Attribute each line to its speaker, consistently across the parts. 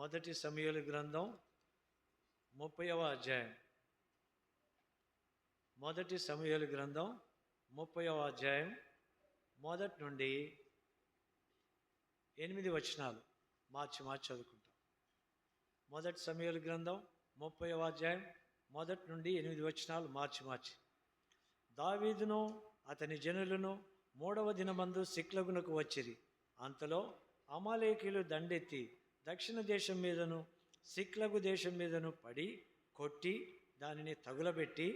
Speaker 1: మొదటి సమూయేలు గ్రంథం 30వ అధ్యాయం. మొదటి సమూయేలు గ్రంథం 30వ అధ్యాయం మొదటి నుండి 8 వచనాలు మార్చి చదువుకుంటాం. మొదటి సమూయేలు గ్రంథం 30వ అధ్యాయం మొదటి నుండి 8 వచనాలు మార్చి. దావీదును అతని జనులను 3వ దినమందు సిక్లగునకు వచ్చిరి. అంతలో అమాలేకీయులు దండెత్తి దక్షిణ దేశం మీదను సిక్లగు దేశం మీదను పడి కొట్టి దానిని తగులబెట్టి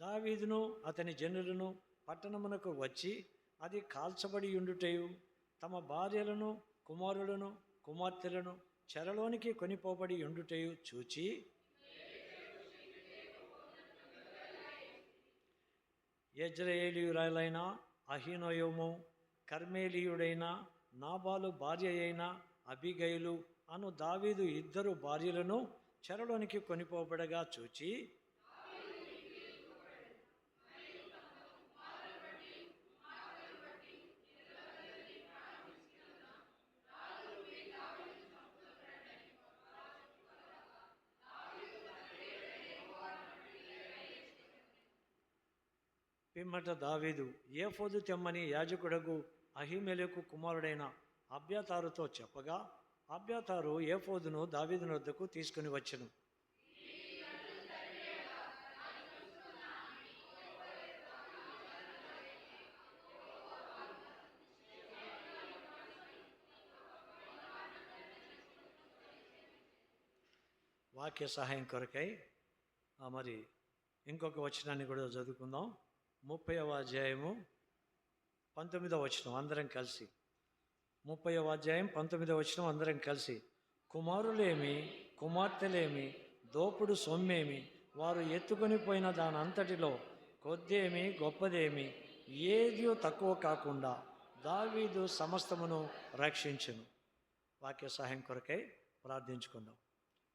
Speaker 1: దావీదును అతని జనులను పట్టణమునకు వచ్చి అది కాల్చబడి ఉండుటయు తమ భార్యలను కుమారులను కుమార్తెలను చెరలోనికి కొనిపోబడి ఉండుటయు చూచి యెజ్రెయేలీయురాలైన అహీనోయము, కర్మేలీయుడైన నాబాలు భార్య అయిన అబీగయలు అను దావీదు 2 భార్యలను చెరలోనికి కొనిపోబడగా చూచి పిమ్మట దావీదు ఏఫోదు తెమ్మని యాజకుడగు అహీమెలెకు కుమారుడైన అబ్యాతారుతో చెప్పగా అబ్యాతారు ఏఫోదును దావీదుని వద్దకు తీసుకుని వచ్చెను. వాక్య సహాయం కొరకై మరి ఇంకొక వచనాన్ని కూడా చదువుకుందాం. 30వ అధ్యాయము 19వ వచనం అందరం కలిసి. 30వ అధ్యాయం 19వ వచనం అందరం కలిసి. కుమారులేమి కుమార్తెలేమి దోపుడు సొమ్మేమి వారు ఎత్తుకొని పోయిన దాని అంతటిలో కొద్దేమి గొప్పదేమి ఏది తక్కువ కాకుండా దావీదు సమస్తమును రక్షించును. వాక్య సహాయం కొరకై ప్రార్థించుకుందాం.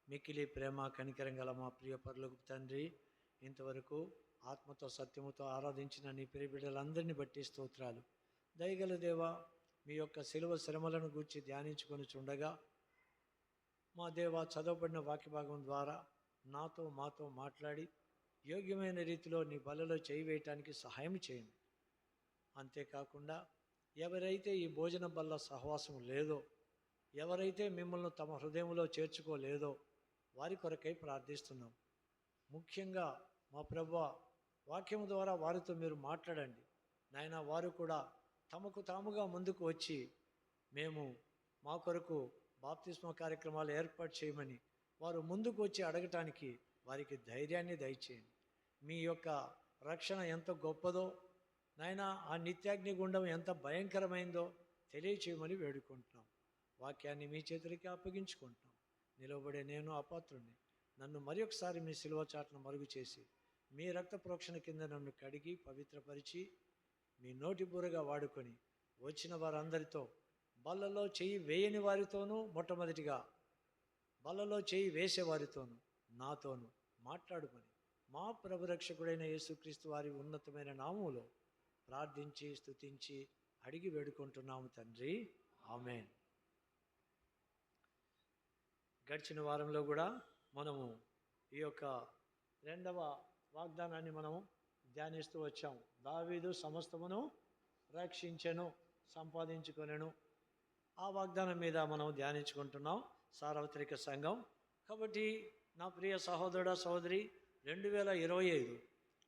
Speaker 1: మిక్కిలి ప్రేమ కనికరం గల మా ప్రియ పరలోక తండ్రి, ఇంతవరకు ఆత్మతో సత్యముతో ఆరాధించిన నీ ప్రియ బిడ్డలందరినీ బట్టి స్తోత్రాలు. దయగల దేవా, మీ యొక్క శిలువ శ్రమలను గూర్చి ధ్యానించుకొని చుండగా మా దేవా చదవబడిన వాక్య భాగం ద్వారా మాతో మాట్లాడి యోగ్యమైన రీతిలో నీ బలలో చేయి వేయటానికి సహాయం చేయండి. అంతేకాకుండా ఎవరైతే ఈ భోజన బల్ల సహవాసం లేదో, ఎవరైతే మిమ్మల్ని తమ హృదయంలో చేర్చుకోలేదో వారి కొరకై ప్రార్థిస్తున్నాం. ముఖ్యంగా మా ప్రభువా, వాక్యము ద్వారా వారితో మీరు మాట్లాడండి నాయన. వారు కూడా తమకు తాముగా ముందుకు వచ్చి మేము మా కొరకు బాప్తిస్మ కార్యక్రమాలు ఏర్పాటు చేయమని వారు ముందుకు వచ్చి అడగటానికి వారికి ధైర్యాన్ని దయచేయండి. మీ యొక్క రక్షణ ఎంత గొప్పదో నాయన, ఆ నిత్యాగ్ని గుండం ఎంత భయంకరమైందో తెలియచేయమని వేడుకుంటున్నాం. వాక్యాన్ని మీ చేతులకి అప్పగించుకుంటున్నాం. నిలవబడే నేను అపాత్రుణ్ణి. నన్ను మరి ఒకసారి మీ సిలువ చాటును మరుగు చేసి మీ రక్త ప్రోక్షణ కింద నన్ను కడిగి పవిత్రపరిచి మీ నోటి బూరగా వాడుకొని వచ్చిన వారందరితో బల్లలో చెయ్యి వేయని వారితోనూ, మొట్టమొదటిగా బల్లలో చెయ్యి వేసేవారితోనూ నాతోనూ మాట్లాడుకొని మా ప్రభురక్షకుడైన యేసుక్రీస్తు వారి ఉన్నతమైన నామములో ప్రార్థించి స్తుతించి అడిగి వేడుకుంటున్నాము తండ్రి, ఆమేన్. గడిచిన వారంలో కూడా మనము ఈ యొక్క 2వ వాగ్దానాన్ని మనము ధ్యానిస్తూ వచ్చాము. దావీదు సమస్తమును రక్షించెను, సంపాదించుకొనెను. ఆ వాగ్దానం మీద మనం ధ్యానించుకుంటున్నాం సార్వత్రిక సంఘం. కాబట్టి నా ప్రియ సహోదరుడా సహోదరి, 2025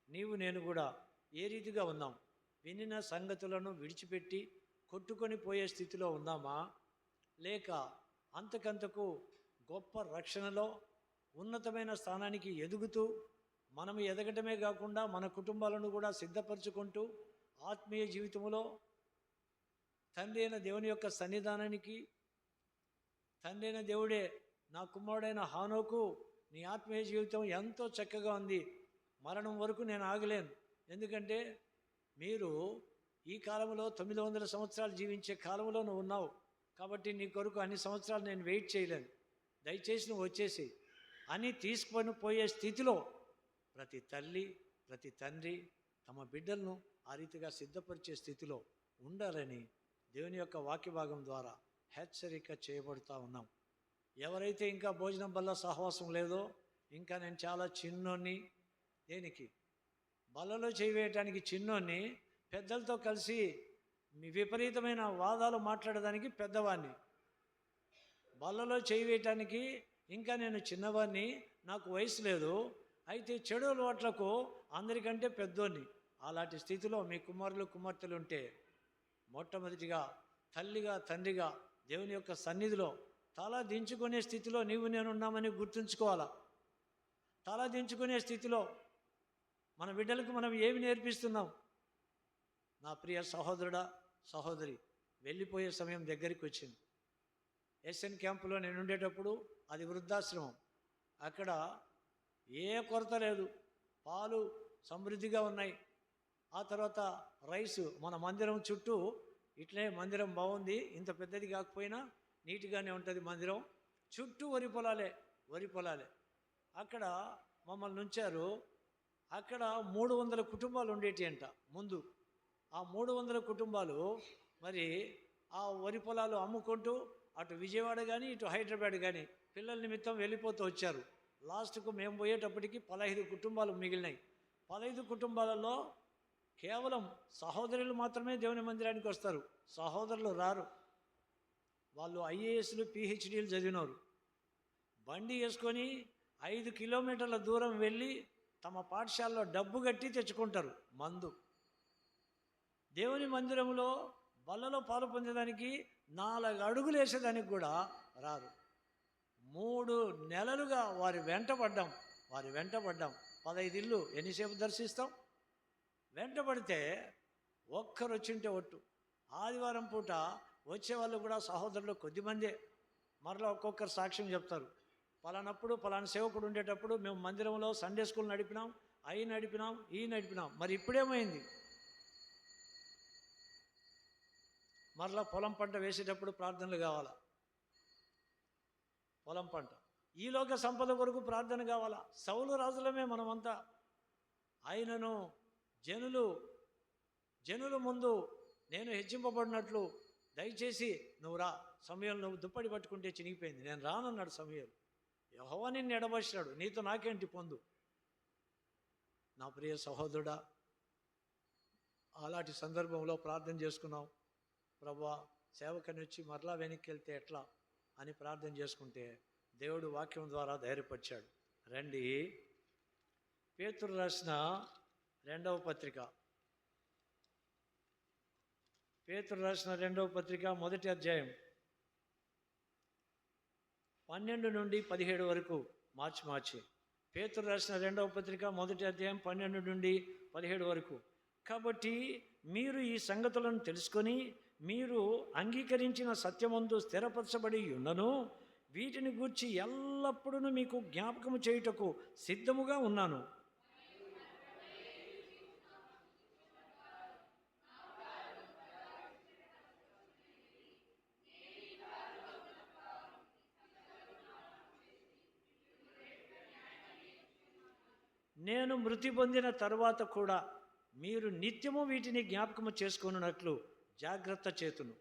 Speaker 1: నీవు నేను కూడా ఏ రీతిగా ఉన్నాం? వినిన సంగతులను విడిచిపెట్టి కొట్టుకొని పోయే స్థితిలో ఉన్నామా, లేక అంతకంతకు గొప్ప రక్షణలో ఉన్నతమైన స్థానానికి ఎదుగుతూ మనము ఎదగటమే కాకుండా మన కుటుంబాలను కూడా సిద్ధపరచుకుంటూ ఆత్మీయ జీవితంలో తండ్రి అయిన దేవుని యొక్క సన్నిధానానికి, తండ్రి అయిన దేవుడే నా కుమారుడైన హానోకు నీ ఆత్మీయ జీవితం ఎంతో చక్కగా ఉంది, మరణం వరకు నేను ఆగలేను. ఎందుకంటే మీరు ఈ కాలంలో 900 సంవత్సరాలు జీవించే కాలంలో నువ్వు ఉన్నావు. కాబట్టి నీ కొరకు అన్ని సంవత్సరాలు నేను వెయిట్ చేయలేను. దయచేసి నువ్వు వచ్చేసి అని తీసుకొని పోయే స్థితిలో ప్రతి తల్లి, ప్రతి తండ్రి, తమ బిడ్డలను ఆ రీతిగా సిద్ధపరిచే స్థితిలో ఉండాలని దేవుని యొక్క వాక్య భాగం ద్వారా హెచ్చరిక చేయబడుతూ ఉన్నాం. ఎవరైతే ఇంకా భోజనం వల్ల సహవాసం లేదో, ఇంకా నేను చాలా చిన్నోన్ని, దేనికి బల్లలో చేయవేయటానికి చిన్నోన్ని, పెద్దలతో కలిసి మీ విపరీతమైన వాదాలు మాట్లాడడానికి పెద్దవాడిని, బల్లలో చేయవేయటానికి ఇంకా నేను చిన్నవాడిని, నాకు వయసు లేదు, అయితే చెడు అలవాట్లకు అందరికంటే పెద్దోన్ని. అలాంటి స్థితిలో మీ కుమారులు కుమార్తెలు ఉంటే మొట్టమొదటిగా తల్లిగా తండ్రిగా దేవుని యొక్క సన్నిధిలో తల దించుకునే స్థితిలో నీవు నేను ఉన్నామని గుర్తుంచుకోవాలా. తల దించుకునే స్థితిలో మన బిడ్డలకు మనం ఏమి నేర్పిస్తున్నాం? నా ప్రియ సహోదరుడా సహోదరి, వెళ్ళిపోయే సమయం దగ్గరికి వచ్చింది. ఎస్ఎన్ క్యాంపులో నేను ఉండేటప్పుడు అది వృద్ధాశ్రమం. అక్కడ ఏ కొరత లేదు, పాలు సమృద్ధిగా ఉన్నాయి. ఆ తర్వాత రైసు, మన మందిరం చుట్టూ ఇట్లే మందిరం బాగుంది, ఇంత పెద్దది కాకపోయినా నీట్గానే ఉంటుంది మందిరం, చుట్టూ వరి పొలాలే. అక్కడ మమ్మల్ని ఉంచారు. అక్కడ 300 కుటుంబాలు ఉండేటి అంట ముందు. ఆ 300 కుటుంబాలు మరి ఆ వరి పొలాలు అమ్ముకుంటూ అటు విజయవాడ కానీ ఇటు హైదరాబాద్ కానీ పిల్లల నిమిత్తం వెళ్ళిపోతూ వచ్చారు. లాస్ట్కు మేము పోయేటప్పటికి 15 కుటుంబాలు మిగిలినాయి. 15 కుటుంబాలలో కేవలం సహోదరులు మాత్రమే దేవుని మందిరానికి వస్తారు, సహోదరులు రారు. వాళ్ళు ఐఏఎస్లు పిహెచ్డీలు చదివినారు. బండి వేసుకొని 5 కిలోమీటర్ల దూరం వెళ్ళి తమ పాఠశాలలో డబ్బు కట్టి తెచ్చుకుంటారు మందు. దేవుని మందిరంలో బల్లలో పాలు పొందేదానికి 4 అడుగులు వేసేదానికి కూడా రారు. 3 నెలలుగా వారి వెంట పడ్డాం. 15 ఇళ్ళు ఎన్నిసేపు దర్శిస్తాం? వెంటబడితే ఒక్కరు వచ్చింటే ఒట్టు. ఆదివారం పూట వచ్చేవాళ్ళు కూడా సహోదరులు కొద్దిమందే. మరలా ఒక్కొక్కరు సాక్ష్యం చెప్తారు. పలానప్పుడు పలానా సేవకుడు ఉండేటప్పుడు మేము మందిరంలో సండే స్కూల్ నడిపినాం, ఈ నడిపినాం. మరి ఇప్పుడేమైంది? మరలా పొలం పంట వేసేటప్పుడు ప్రార్థనలు కావాలా, పొలం పంట. ఈ లోక సంపద కొరకు ప్రార్థన కావాలా. సౌలు రాజులమే మనమంతా. ఆయనను జనుల ముందు నేను హెచ్చింపబడినట్లు దయచేసి నువ్వు రా, సమయం నువ్వు దుప్పటి పట్టుకుంటే చినిగిపోయింది, నేను రానన్నాడు సమయం. యెహోవా నిన్ను ఎడబసినాడు, నీతో నాకేంటి పొందు? నా ప్రియ సహోదరుడా, అలాంటి సందర్భంలో ప్రార్థన చేసుకున్నాం. ప్రభువా, సేవకుని వచ్చి మరలా వెనక్కి వెళ్తే ఎట్లా అని ప్రార్థన చేసుకుంటే దేవుడు వాక్యం ద్వారా ధైర్యపరిచాడు. రండి, పేతురు రాసిన 2వ పత్రిక, మొదటి అధ్యాయం 12 నుండి 17 వరకు మార్చి పేతురు రాసిన 2వ పత్రిక మొదటి అధ్యాయం 12 నుండి 17 వరకు. కాబట్టి మీరు ఈ సంగతులను తెలుసుకొని మీరు అంగీకరించిన సత్యమందు స్థిరపరచబడి ఉన్నను, వీటిని గూర్చి ఎల్లప్పుడూ మీకు జ్ఞాపకము చేయుటకు సిద్ధముగా ఉన్నాను. నేను మృతి పొందిన తరువాత కూడా మీరు నిత్యము వీటిని జ్ఞాపకము చేసుకున్నట్లు జాగ్రత్త చేతును.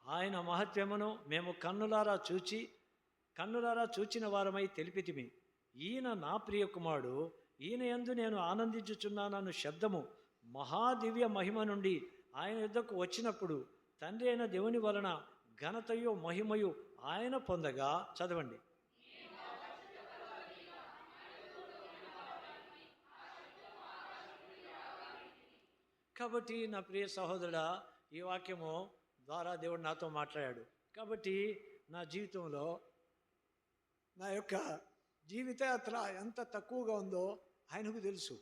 Speaker 1: ఆయన మహత్యమును మేము కన్నులారా చూచిన వారమై తెలిపితిమి. ఈయన నా ప్రియ కుమారుడు, ఈయన యందు నేను ఆనందించుచున్నానను శబ్దము మహాదివ్య మహిమ నుండి ఆయన యుద్ధకు వచ్చినప్పుడు తండ్రి అయిన దేవుని వలన ఘనతయు మహిమయు ఆయన పొందగా. చదవండి. కాబట్టి నా ప్రియ సహోదరుడా, ఈ వాక్యము ద్వారా దేవుడు నాతో మాట్లాడాడు. కాబట్టి నా జీవితంలో నా యొక్క జీవితయాత్ర ఎంత తక్కువగా ఉందో ఆయనకు తెలుసు.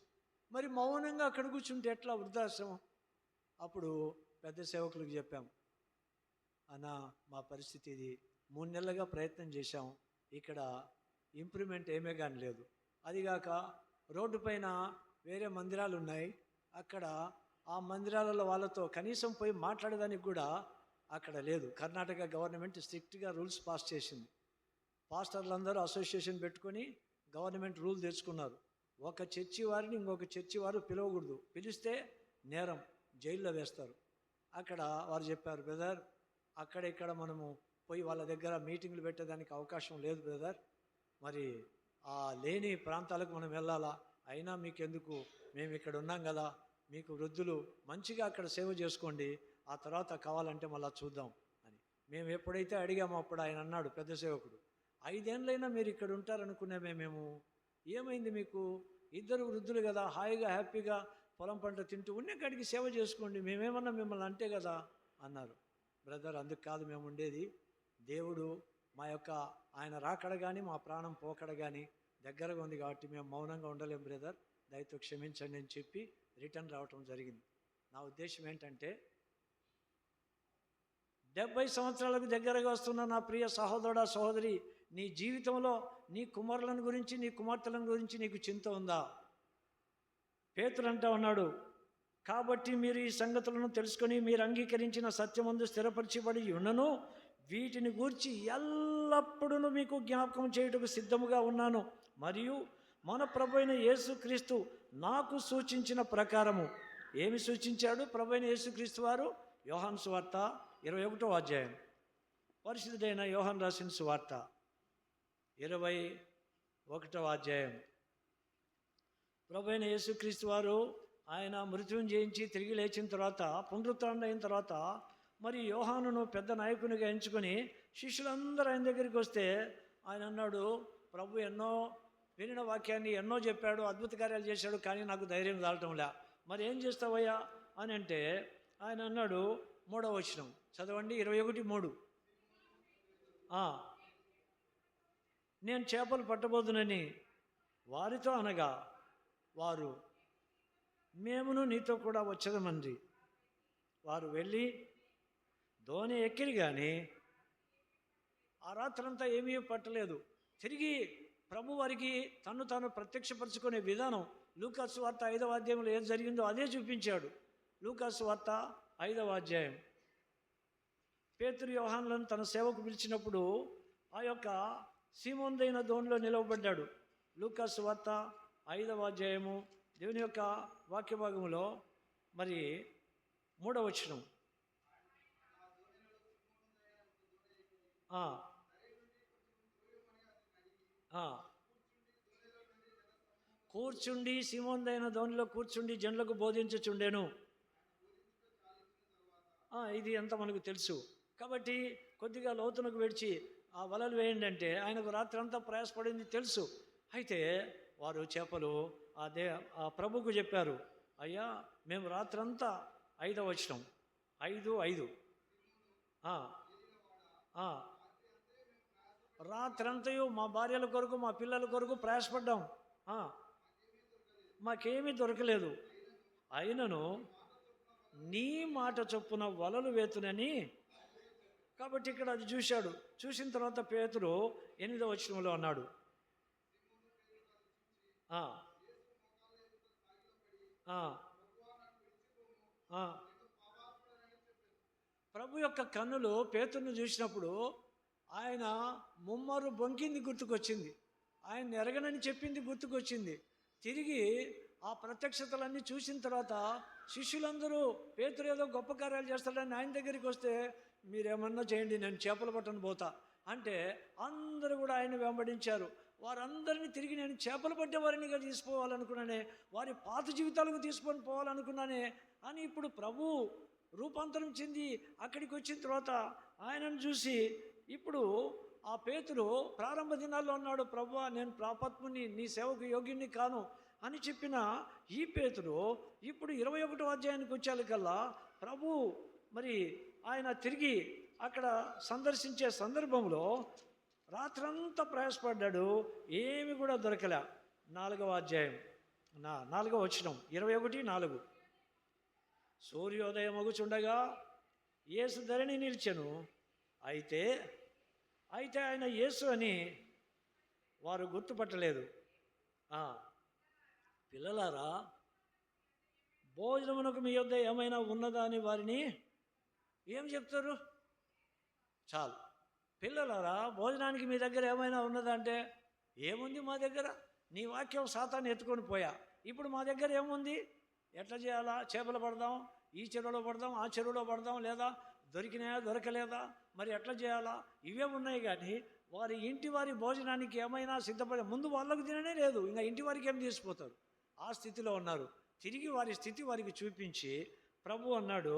Speaker 1: మరి మౌనంగా అక్కడ కూర్చుంటే ఎట్లా వృద్ధాశ్రమం? అప్పుడు పెద్ద సేవకులకు చెప్పాం, అన్న మా పరిస్థితి ఇది, 3 నెలలుగా ప్రయత్నం చేశాం, ఇక్కడ ఇంప్రూవ్మెంట్ ఏమీ కానీ లేదు. అదిగాక రోడ్డు పైన వేరే మందిరాలు ఉన్నాయి, అక్కడ ఆ మందిరాలలో వాళ్ళతో కనీసం పోయి మాట్లాడడానికి కూడా అక్కడ లేదు. కర్ణాటక గవర్నమెంట్ స్ట్రిక్ట్గా రూల్స్ పాస్ చేసింది. పాస్టర్లందరూ అసోసియేషన్ పెట్టుకొని గవర్నమెంట్ రూల్ తెచ్చుకున్నారు. ఒక చర్చి వారిని ఇంకొక చర్చి వారు పిలవకూడదు, పిలిస్తే నేరం, జైల్లో వేస్తారు. అక్కడ వారు చెప్పారు, బ్రదర్ అక్కడ మనము పోయి వాళ్ళ దగ్గర మీటింగ్లు పెట్టేదానికి అవకాశం లేదు బ్రదర్, మరి ఆ లేని ప్రాంతాలకు మనం వెళ్ళాలా, అయినా మీకెందుకు, మేము ఇక్కడ ఉన్నాం కదా, మీకు వృద్ధులు మంచిగా అక్కడ సేవ చేసుకోండి, ఆ తర్వాత కావాలంటే మళ్ళీ చూద్దాం అని మేము ఎప్పుడైతే అడిగామో అప్పుడు ఆయన అన్నాడు, పెద్ద సేవకుడు, 5 ఏళ్ళైనా మీరు ఇక్కడ ఉంటారనుకునేమే మేము, ఏమైంది మీకు, ఇద్దరు వృద్ధులు కదా, హాయిగా హ్యాపీగా పొలం పంట తింటూ ఉన్న కాడికి సేవ చేసుకోండి, మేమేమన్నా మిమ్మల్ని అంటే కదా అన్నారు. బ్రదర్ అందుకు కాదు మేము ఉండేది, దేవుడు మా యొక్క ఆయన రాకడ కానీ మా ప్రాణం పోకడ కానీ దగ్గరగా ఉంది కాబట్టి మేము మౌనంగా ఉండలేం బ్రదర్, దయతో క్షమించండి అని చెప్పి రిటర్న్ రావటం జరిగింది. నా ఉద్దేశం ఏంటంటే 70 సంవత్సరాలకు దగ్గరగా వస్తున్న నా ప్రియ సహోదరుడా సహోదరి, నీ జీవితంలో నీ కుమారులను గురించి నీ కుమార్తెలను గురించి నీకు చింత ఉందా? పేతురు అంటా ఉన్నాడు, కాబట్టి మీరు ఈ సంగతులను తెలుసుకొని మీరు అంగీకరించిన సత్యమందు స్థిరపరచబడి ఉన్నను, వీటిని గూర్చి ఎల్లప్పుడూ మీకు జ్ఞాపకం చేయుటకు సిద్ధముగా ఉన్నాను. మరియు మన ప్రభు అయిన యేసుక్రీస్తు నాకు సూచించిన ప్రకారము, ఏమి సూచించాడు ప్రభు అయిన యేసుక్రీస్తు వారు? యోహాను సువార్త 21వ అధ్యాయం, పరిశుద్ధుడైన యోహాను రాసిన సువార్త 21వ అధ్యాయం. ప్రభు అయిన యేసుక్రీస్తు వారు ఆయన మృత్యుం జయించి తిరిగి లేచిన తర్వాత, పునరుత్థానం అయిన తర్వాత, మరి యోహానును పెద్ద నాయకునిగా ఎంచుకొని శిష్యులందరూ ఆయన దగ్గరికి వస్తే ఆయన అన్నాడు, ప్రభు ఎన్నో వినిన వాక్యాన్ని ఎన్నో చెప్పాడు, అద్భుత కార్యాలు చేశాడు, కానీ నాకు ధైర్యం చాలటంలే, మరి ఏం చేస్తావయ్యా అని అంటే ఆయన అన్నాడు, 3వ వచనం చదవండి, 21:3, నేను చేపలు పట్టబోదునని వారితో అనగా వారు, మేమును నీతో కూడా వచ్చదమంది. వారు వెళ్ళి దోణి ఎక్కిరి కానీ ఆ రాత్రంతా ఏమీ పట్టలేదు. తిరిగి ప్రభు వారికి తను తాను ప్రత్యక్షపరచుకునే విధానం లూకాసు వార్త 5వ అధ్యాయంలో ఏది జరిగిందో అదే చూపించాడు. లూకాసు వార్త 5వ అధ్యాయం. పేతురు యోహానులను తన సేవకు పిలిచినప్పుడు ఆ యొక్క సీమోనుదైన దోణిలో నిలవబడ్డాడు. లూకాసు వార్త 5వ అధ్యాయము దేవుని యొక్క వాక్య భాగంలో మరి 3వ వచనం, కూర్చుండి సీమోనుదైన దోణిలో కూర్చుండి జనులకు బోధించుచుండెను. ఇది ఎంత మనకు తెలుసు. కాబట్టి కొద్దిగా లోతునకు విడిచి ఆ వలలు వేయండి అంటే ఆయనకు రాత్రి అంతా ప్రయాసపడింది తెలుసు. అయితే వారు చేపలు ఆ ప్రభుకు చెప్పారు, అయ్యా మేము రాత్రంతా 5వ వచనం 5:5 రాత్రంతయు మా భార్యల కొరకు మా పిల్లల కొరకు ప్రయాసపడ్డాం, మాకేమీ దొరకలేదు, అయినను నీ మాట చొప్పున వలలు వేతునని. కాబట్టి ఇక్కడ అది చూశాడు. చూసిన తర్వాత పేతురు 8వ వచనంలో అన్నాడు, ప్రభు యొక్క కన్నులు పేతురును చూసినప్పుడు ఆయన ముమ్మరు బొంకింది గుర్తుకొచ్చింది, ఆయన ఎరగనని చెప్పింది గుర్తుకొచ్చింది. తిరిగి ఆ ప్రత్యక్షతలన్నీ చూసిన తర్వాత శిష్యులందరూ పేతురు ఏదో గొప్ప కార్యాలు చేస్తాడని ఆయన దగ్గరికి వస్తే, మీరేమన్నా చేయండి నేను చేపలు పట్టను పోతా అంటే అందరూ కూడా ఆయన వెంబడించారు. వారందరినీ తిరిగి నేను చేపలు పట్టే వారినిగా తీసుకోవాలనుకున్నానే, వారి పాత జీవితాలకు తీసుకొని పోవాలనుకున్నానే అని ఇప్పుడు ప్రభు రూపాంతరం చెంది అక్కడికి వచ్చిన తర్వాత ఆయనను చూసి ఇప్పుడు ఆ పేతురు ప్రారంభ దినాల్లో అన్నాడు, ప్రభువా నేను పాపాత్ముని, నీ సేవకు యోగ్యుని కాను అని చెప్పిన ఈ పేతురు ఇప్పుడు 21వ అధ్యాయానికి వచ్చేకల్లా ప్రభు మరి ఆయన తిరిగి అక్కడ సందర్శించే సందర్భంలో రాత్రంతా ప్రయాసపడ్డాడు, ఏమి కూడా దొరకలే. 4వ అధ్యాయం 4వ వచనం 21:4, సూర్యోదయం అగుచుండగా యేసు ధరణి నిలిచెను, అయితే ఆయన యేసు అని వారు గుర్తుపట్టలేదు. పిల్లలారా, భోజనమునకు మీ యొద్ద ఏమైనా ఉన్నదా అని వారిని ఏం చెప్తారు? చాలు. పిల్లలారా, భోజనానికి మీ దగ్గర ఏమైనా ఉన్నదంటే, ఏముంది మా దగ్గర? నీ వాక్యం సాతాన్ని ఎత్తుకొని పోయా. ఇప్పుడు మా దగ్గర ఏముంది? ఎట్లా చేయాలా? చేపలు పడదాం, ఈ చెరువులో పడదాం, ఆ చెరువులో పడదాం, లేదా దొరికినాయా దొరకలేదా, మరి ఎట్లా చేయాలా? ఇవే ఉన్నాయి. కానీ వారి భోజనానికి ఏమైనా సిద్ధపడే ముందు వాళ్ళకు తిననే లేదు, ఇంకా ఇంటి వారికి ఏం తీసిపోతారు? ఆ స్థితిలో ఉన్నారు. తిరిగి వారి స్థితి వారికి చూపించి ప్రభు అన్నాడు,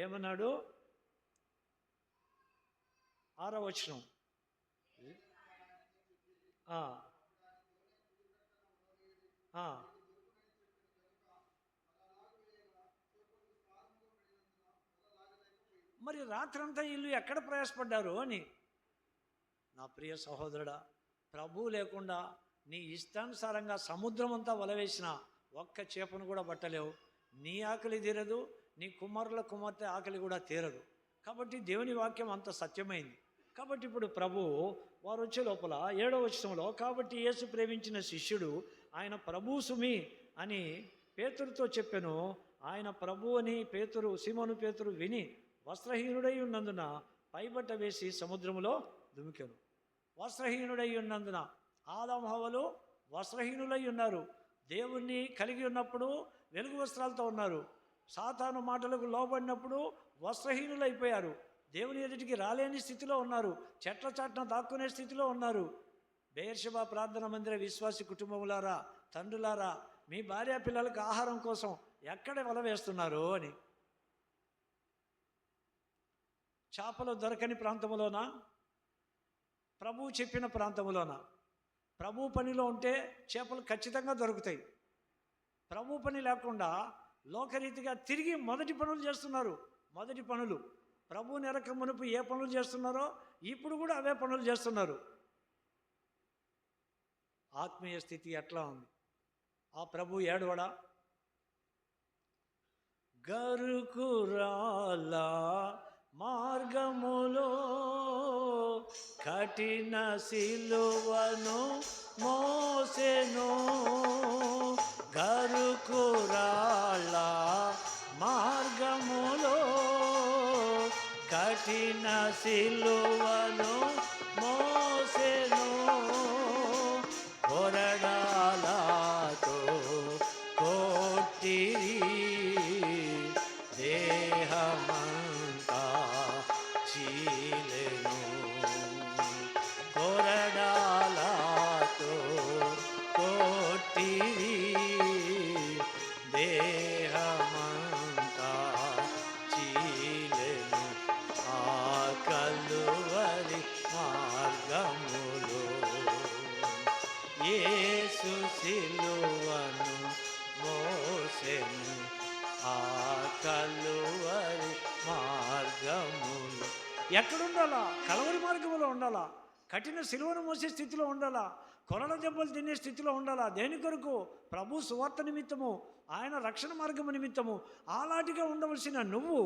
Speaker 1: ఏమన్నాడు? 6వ వచనం. ఆ, ఆ. మరి రాత్రంతా వీళ్ళు ఎక్కడ ప్రయాసపడ్డారు అని. నా ప్రియ సహోదరుడా, ప్రభు లేకుండా నీ ఇష్టానుసారంగా సముద్రం అంతా వలవేసిన ఒక్క చేపను కూడా పట్టలేవు. నీ ఆకలి తీరదు, నీ కుమారుల కుమార్తె ఆకలి కూడా తీరదు. కాబట్టి దేవుని వాక్యం అంత సత్యమైంది. కాబట్టి ఇప్పుడు ప్రభు వారు వచ్చే లోపల 7వ వచనంలో, కాబట్టి యేసు ప్రేమించిన శిష్యుడు ఆయన ప్రభు సుమి అని పేతురుతో చెప్పెను. ఆయన ప్రభు అని సీమోను పేతురు విని వస్త్రహీనుడై ఉన్నందున పైబట్ట వేసి సముద్రములో దుమికెను. వస్త్రహీనుడై ఉన్నందున ఆదాము హవ్వలు వస్త్రహీనులై ఉన్నారు. దేవుణ్ణి కలిగి ఉన్నప్పుడు వెలుగు వస్త్రాలతో ఉన్నారు. సాతాను మాటలకు లోబడినప్పుడు వస్త్రహీనులైపోయారు. దేవుని ఎదుటికి రాలేని స్థితిలో ఉన్నారు. చెట్ల చాటున దాక్కునే స్థితిలో ఉన్నారు. బెయేర్షెబా ప్రార్థన మందిర విశ్వాసి కుటుంబములారా, తండ్రులారా, మీ భార్య పిల్లలకు ఆహారం కోసం ఎక్కడ వల వేస్తున్నారు అని. చేపలు దొరకని ప్రాంతంలోనా, ప్రభు చెప్పిన ప్రాంతంలోనా? ప్రభు పనిలో ఉంటే చేపలు ఖచ్చితంగా దొరుకుతాయి. ప్రభు పని లేకుండా లోకరీతిగా తిరిగి మొదటి పనులు చేస్తున్నారు. మొదటి పనులు ప్రభు నెరక మునుపు ఏ పనులు చేస్తున్నారో ఇప్పుడు కూడా అవే పనులు చేస్తున్నారు. ఆత్మీయ స్థితి ఎట్లా ఉంది? ఆ ప్రభు ఏడవడా? గరుకురాల మార్గములో కఠిన సిలువను మోసెను. గరుకురాల మార్గములో కఠిన సిలువను మోసెను. కొరడాలతో కొట్టిరి, దేహమంతా చీలెను. కొరడాలతో కొట్టిరి, దేహమంతా చీలెను. ఆ కలువరి మార్గములో యేసు సిలువను మోసెను. ఆ కలువరి మార్గములో ఎక్కడుండాలా? కలవరి మార్గములో ఉండాలా? కఠిన సిలువను మోసే స్థితిలో ఉండాలా? కొరడ దెబ్బలు తినే స్థితిలో ఉండాలా? దేని కొరకు? ప్రభు సువార్త నిమిత్తము, ఆయన రక్షణ మార్గము నిమిత్తము. అలాంటిగా ఉండవలసిన నువ్వు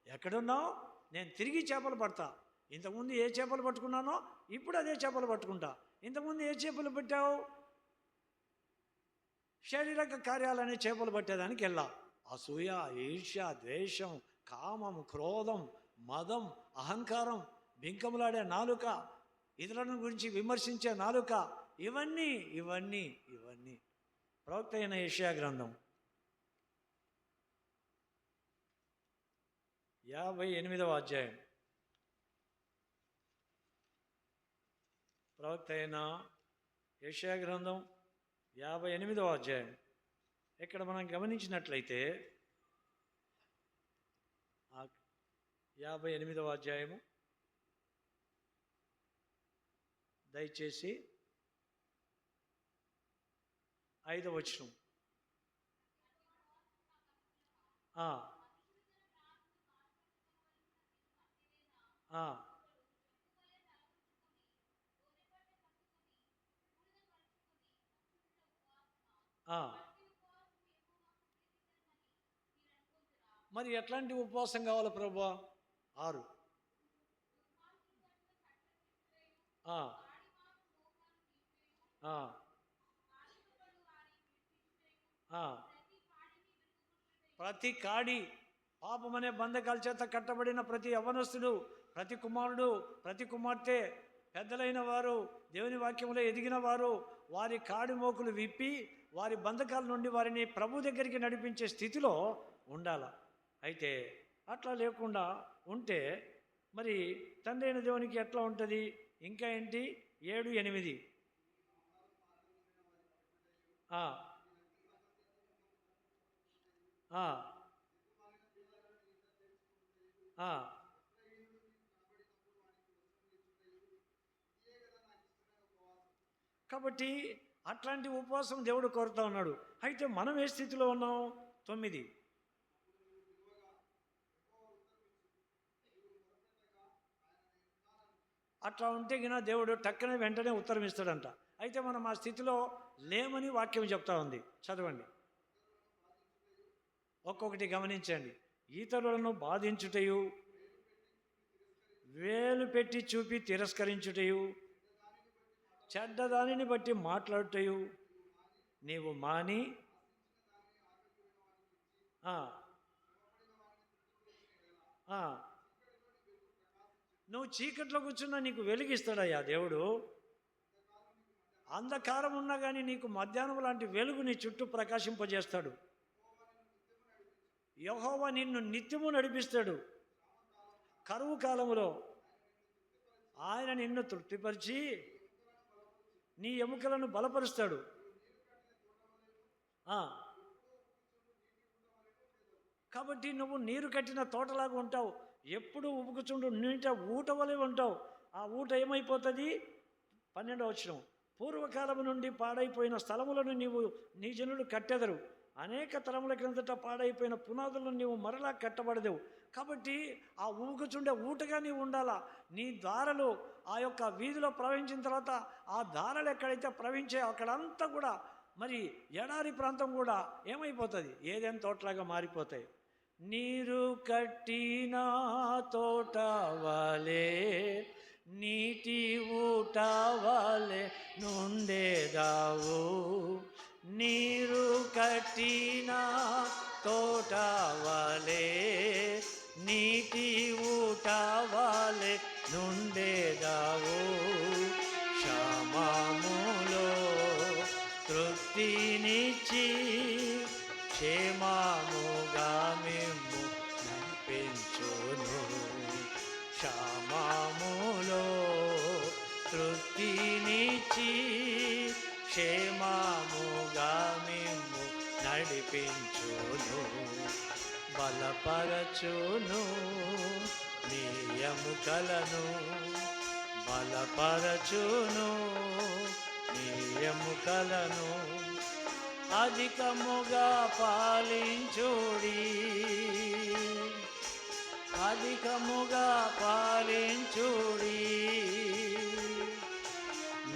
Speaker 1: ఎక్కడున్నావు? నేను తిరిగి చేపలు పడతా. ఇంతకుముందు ఏ చేపలు పట్టుకున్నానో ఇప్పుడు అదే చేపలు పట్టుకుంటా. ఇంతకుముందు ఏ చేపలు పట్టావు? శారీరక కార్యాలనే చేపలు పట్టేదానికి వెళ్ళా. అసూయ, ఈర్ష్య, ద్వేషం, కామం, క్రోధం, మదం, అహంకారం, బింకములాడే నాలుక, ఇతరులను గురించి విమర్శించే నాలుక, ఇవన్నీ ఇవన్నీ ఇవన్నీ ప్రవక్త అయిన యెషయా గ్రంథం 58వ అధ్యాయం. ప్రవక్త అయిన యెషయా గ్రంథం 58వ అధ్యాయం. ఇక్కడ మనం గమనించినట్లయితే 58వ అధ్యాయము దయచేసి 5వ వచనం. మరి ఎట్లాంటి ఉపవాసం కావాలి ప్రభువా? 6. ప్రతి కాడి, పాపమనే బంధకాల చేత కట్టబడిన ప్రతి యవ్వనస్తుడు ప్రతి కుమారుడు, ప్రతి కుమార్తె, పెద్దలైన వారు, దేవుని వాక్యంలో ఎదిగిన వారు వారి కాడి మోకులు విప్పి వారి బంధకాల నుండి వారిని ప్రభు దగ్గరికి నడిపించే స్థితిలో ఉండాలి. అయితే అట్లా లేకుండా ఉంటే మరి తండ్రి అయిన దేవునికి ఎట్లా ఉంటుంది? ఇంకా ఏంటి? 7, 8 కాబట్టి అట్లాంటి ఉపవాసం దేవుడు కోరుతా ఉన్నాడు. అయితే మనం ఏ స్థితిలో ఉన్నాం? 9 అట్లా ఉంటే గిన దేవుడు టక్కనే వెంటనే ఉత్తరం ఇస్తాడంట. అయితే మనం ఆ స్థితిలో లేమని వాక్యం చెప్తా ఉంది. చదవండి, ఒక్కొక్కటి గమనించండి. ఇతరులను బాధించుటయు, వేలు పెట్టి చూపి తిరస్కరించుటయు, చెడ్డదానిని బట్టి మాట్లాడుటయు నీవు మాని నువ్వు చీకట్లో కూర్చున్నా నీకు వెలుగిస్తాడయ్యా దేవుడు. అంధకారం ఉన్నా కానీ నీకు మధ్యాహ్నం లాంటి వెలుగు నీ చుట్టూ ప్రకాశింపజేస్తాడు. యెహోవా నిన్ను నిత్యము నడిపిస్తాడు. కరువు కాలములో ఆయన నిన్ను తృప్తిపరిచి నీ ఎముకలను బలపరుస్తాడు. కాబట్టి నువ్వు నీరు కట్టిన తోటలాగా ఉంటావు. ఎప్పుడు ఉబుకుచుండు నీట ఊట వలె ఉంటావు. ఆ ఊట ఏమైపోతుంది? 12వ వచనం, పూర్వకాలం నుండి పాడైపోయిన స్థలములను నీ జనులు కట్టెదరు, అనేక తరముల క్రిందట పాడైపోయిన పునాదులను నీవు మరలా కట్టబడదేవు. కాబట్టి ఆ ఊగుచుండే ఊటగా నీవు ఉండాలా. నీ దారలు ఆ యొక్క వీధిలో ప్రవహించిన తర్వాత ఆ దారలు ఎక్కడైతే ప్రవహించాయో అక్కడంతా కూడా మరి ఎడారి ప్రాంతం కూడా ఏమైపోతుంది? ఏదైనా తోటలాగా మారిపోతాయి. నీరు కట్టిన తోట వలె, నీటి ఊట వలె నుండేదావు. నీరు కట్టిన తోట వలె, నీటి ఊట వలె నుండేదావు. క్షమాములో తృప్తినిచ్చి క్షేమముగా మేము నడిపించును. క్షమాములో తృప్తినిచ్చి క్షేమముగా మేము నడిపించును. బలపరచును నీ ఎముకలను, బలపరచును నీ ఎముకలను. అధికముగా పాలించుడి, అధికముగా పాలించుడి.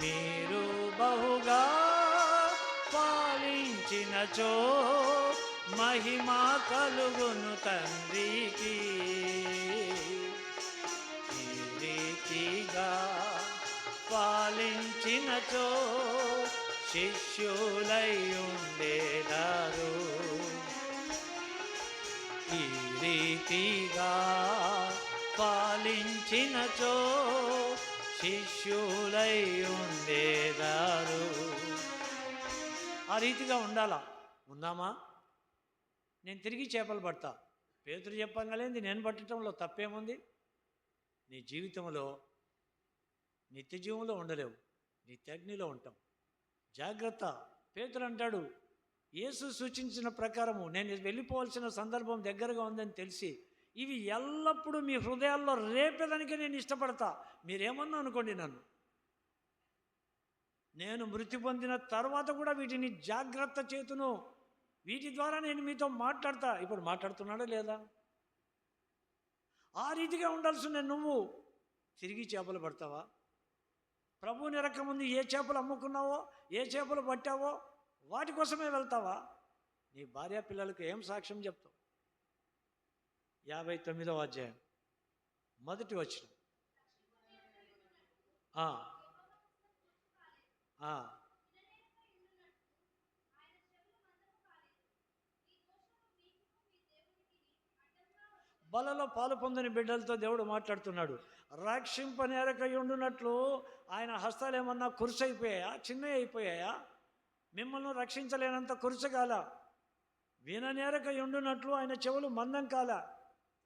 Speaker 1: మీరు బహుగా పాలించినచో మహిమ కలుగును తండ్రికి. ఈ రీతిగా పాలించినచో శిష్యులై ఉండేదారు. ఈ రీతిగా పాలించినచో శిష్యులై ఉండేదారు. ఆ రీతిగా ఉండాలా. ఉందామా? నేను తిరిగి చేపలు పడతా. పేతురు చెప్పంగలేంది నేను పట్టడంలో తప్పేముంది? నీ జీవితంలో నిత్య జీవంలో ఉండలేవు, నిత్యాగ్నిలో ఉంటాం. జాగ్రత్త. పేతురు అంటాడు, యేసు సూచించిన ప్రకారము నేను వెళ్ళిపోవాల్సిన సందర్భం దగ్గరగా ఉందని తెలిసి ఇవి ఎల్లప్పుడూ మీ హృదయాల్లో రేపేదానికే నేను ఇష్టపడతా. మీరేమన్నా అనుకోండి, నేను మృతి పొందిన తర్వాత కూడా వీటిని జాగ్రత్త చేతును. వీటి ద్వారా నేను మీతో మాట్లాడతా. ఇప్పుడు మాట్లాడుతున్నాడా లేదా? ఆ రీతిగా ఉండాల్సిన నువ్వు తిరిగి చేపలు పడతావా? ప్రభువుని ఎరకముందు ఏ చేపలు అమ్ముకున్నావో, ఏ చేపలు పట్టావో వాటి కోసమే వెళ్తావా? నీ భార్య పిల్లలకు ఏం సాక్ష్యం చెప్తావు? 59వ అధ్యాయం 1వ వచనం. బలలో పాలు పొందని బిడ్డలతో దేవుడు మాట్లాడుతున్నాడు. రక్షింపనేరకై ఉండునట్లు ఆయన హస్తాలు ఏమన్నా కురుసైపోయాయా, చిన్నవి అయిపోయాయా? మిమ్మల్ని రక్షించలేనంత కురుసగాల. విననేరకై ఉండునట్లు ఆయన చెవులు మందం కాల.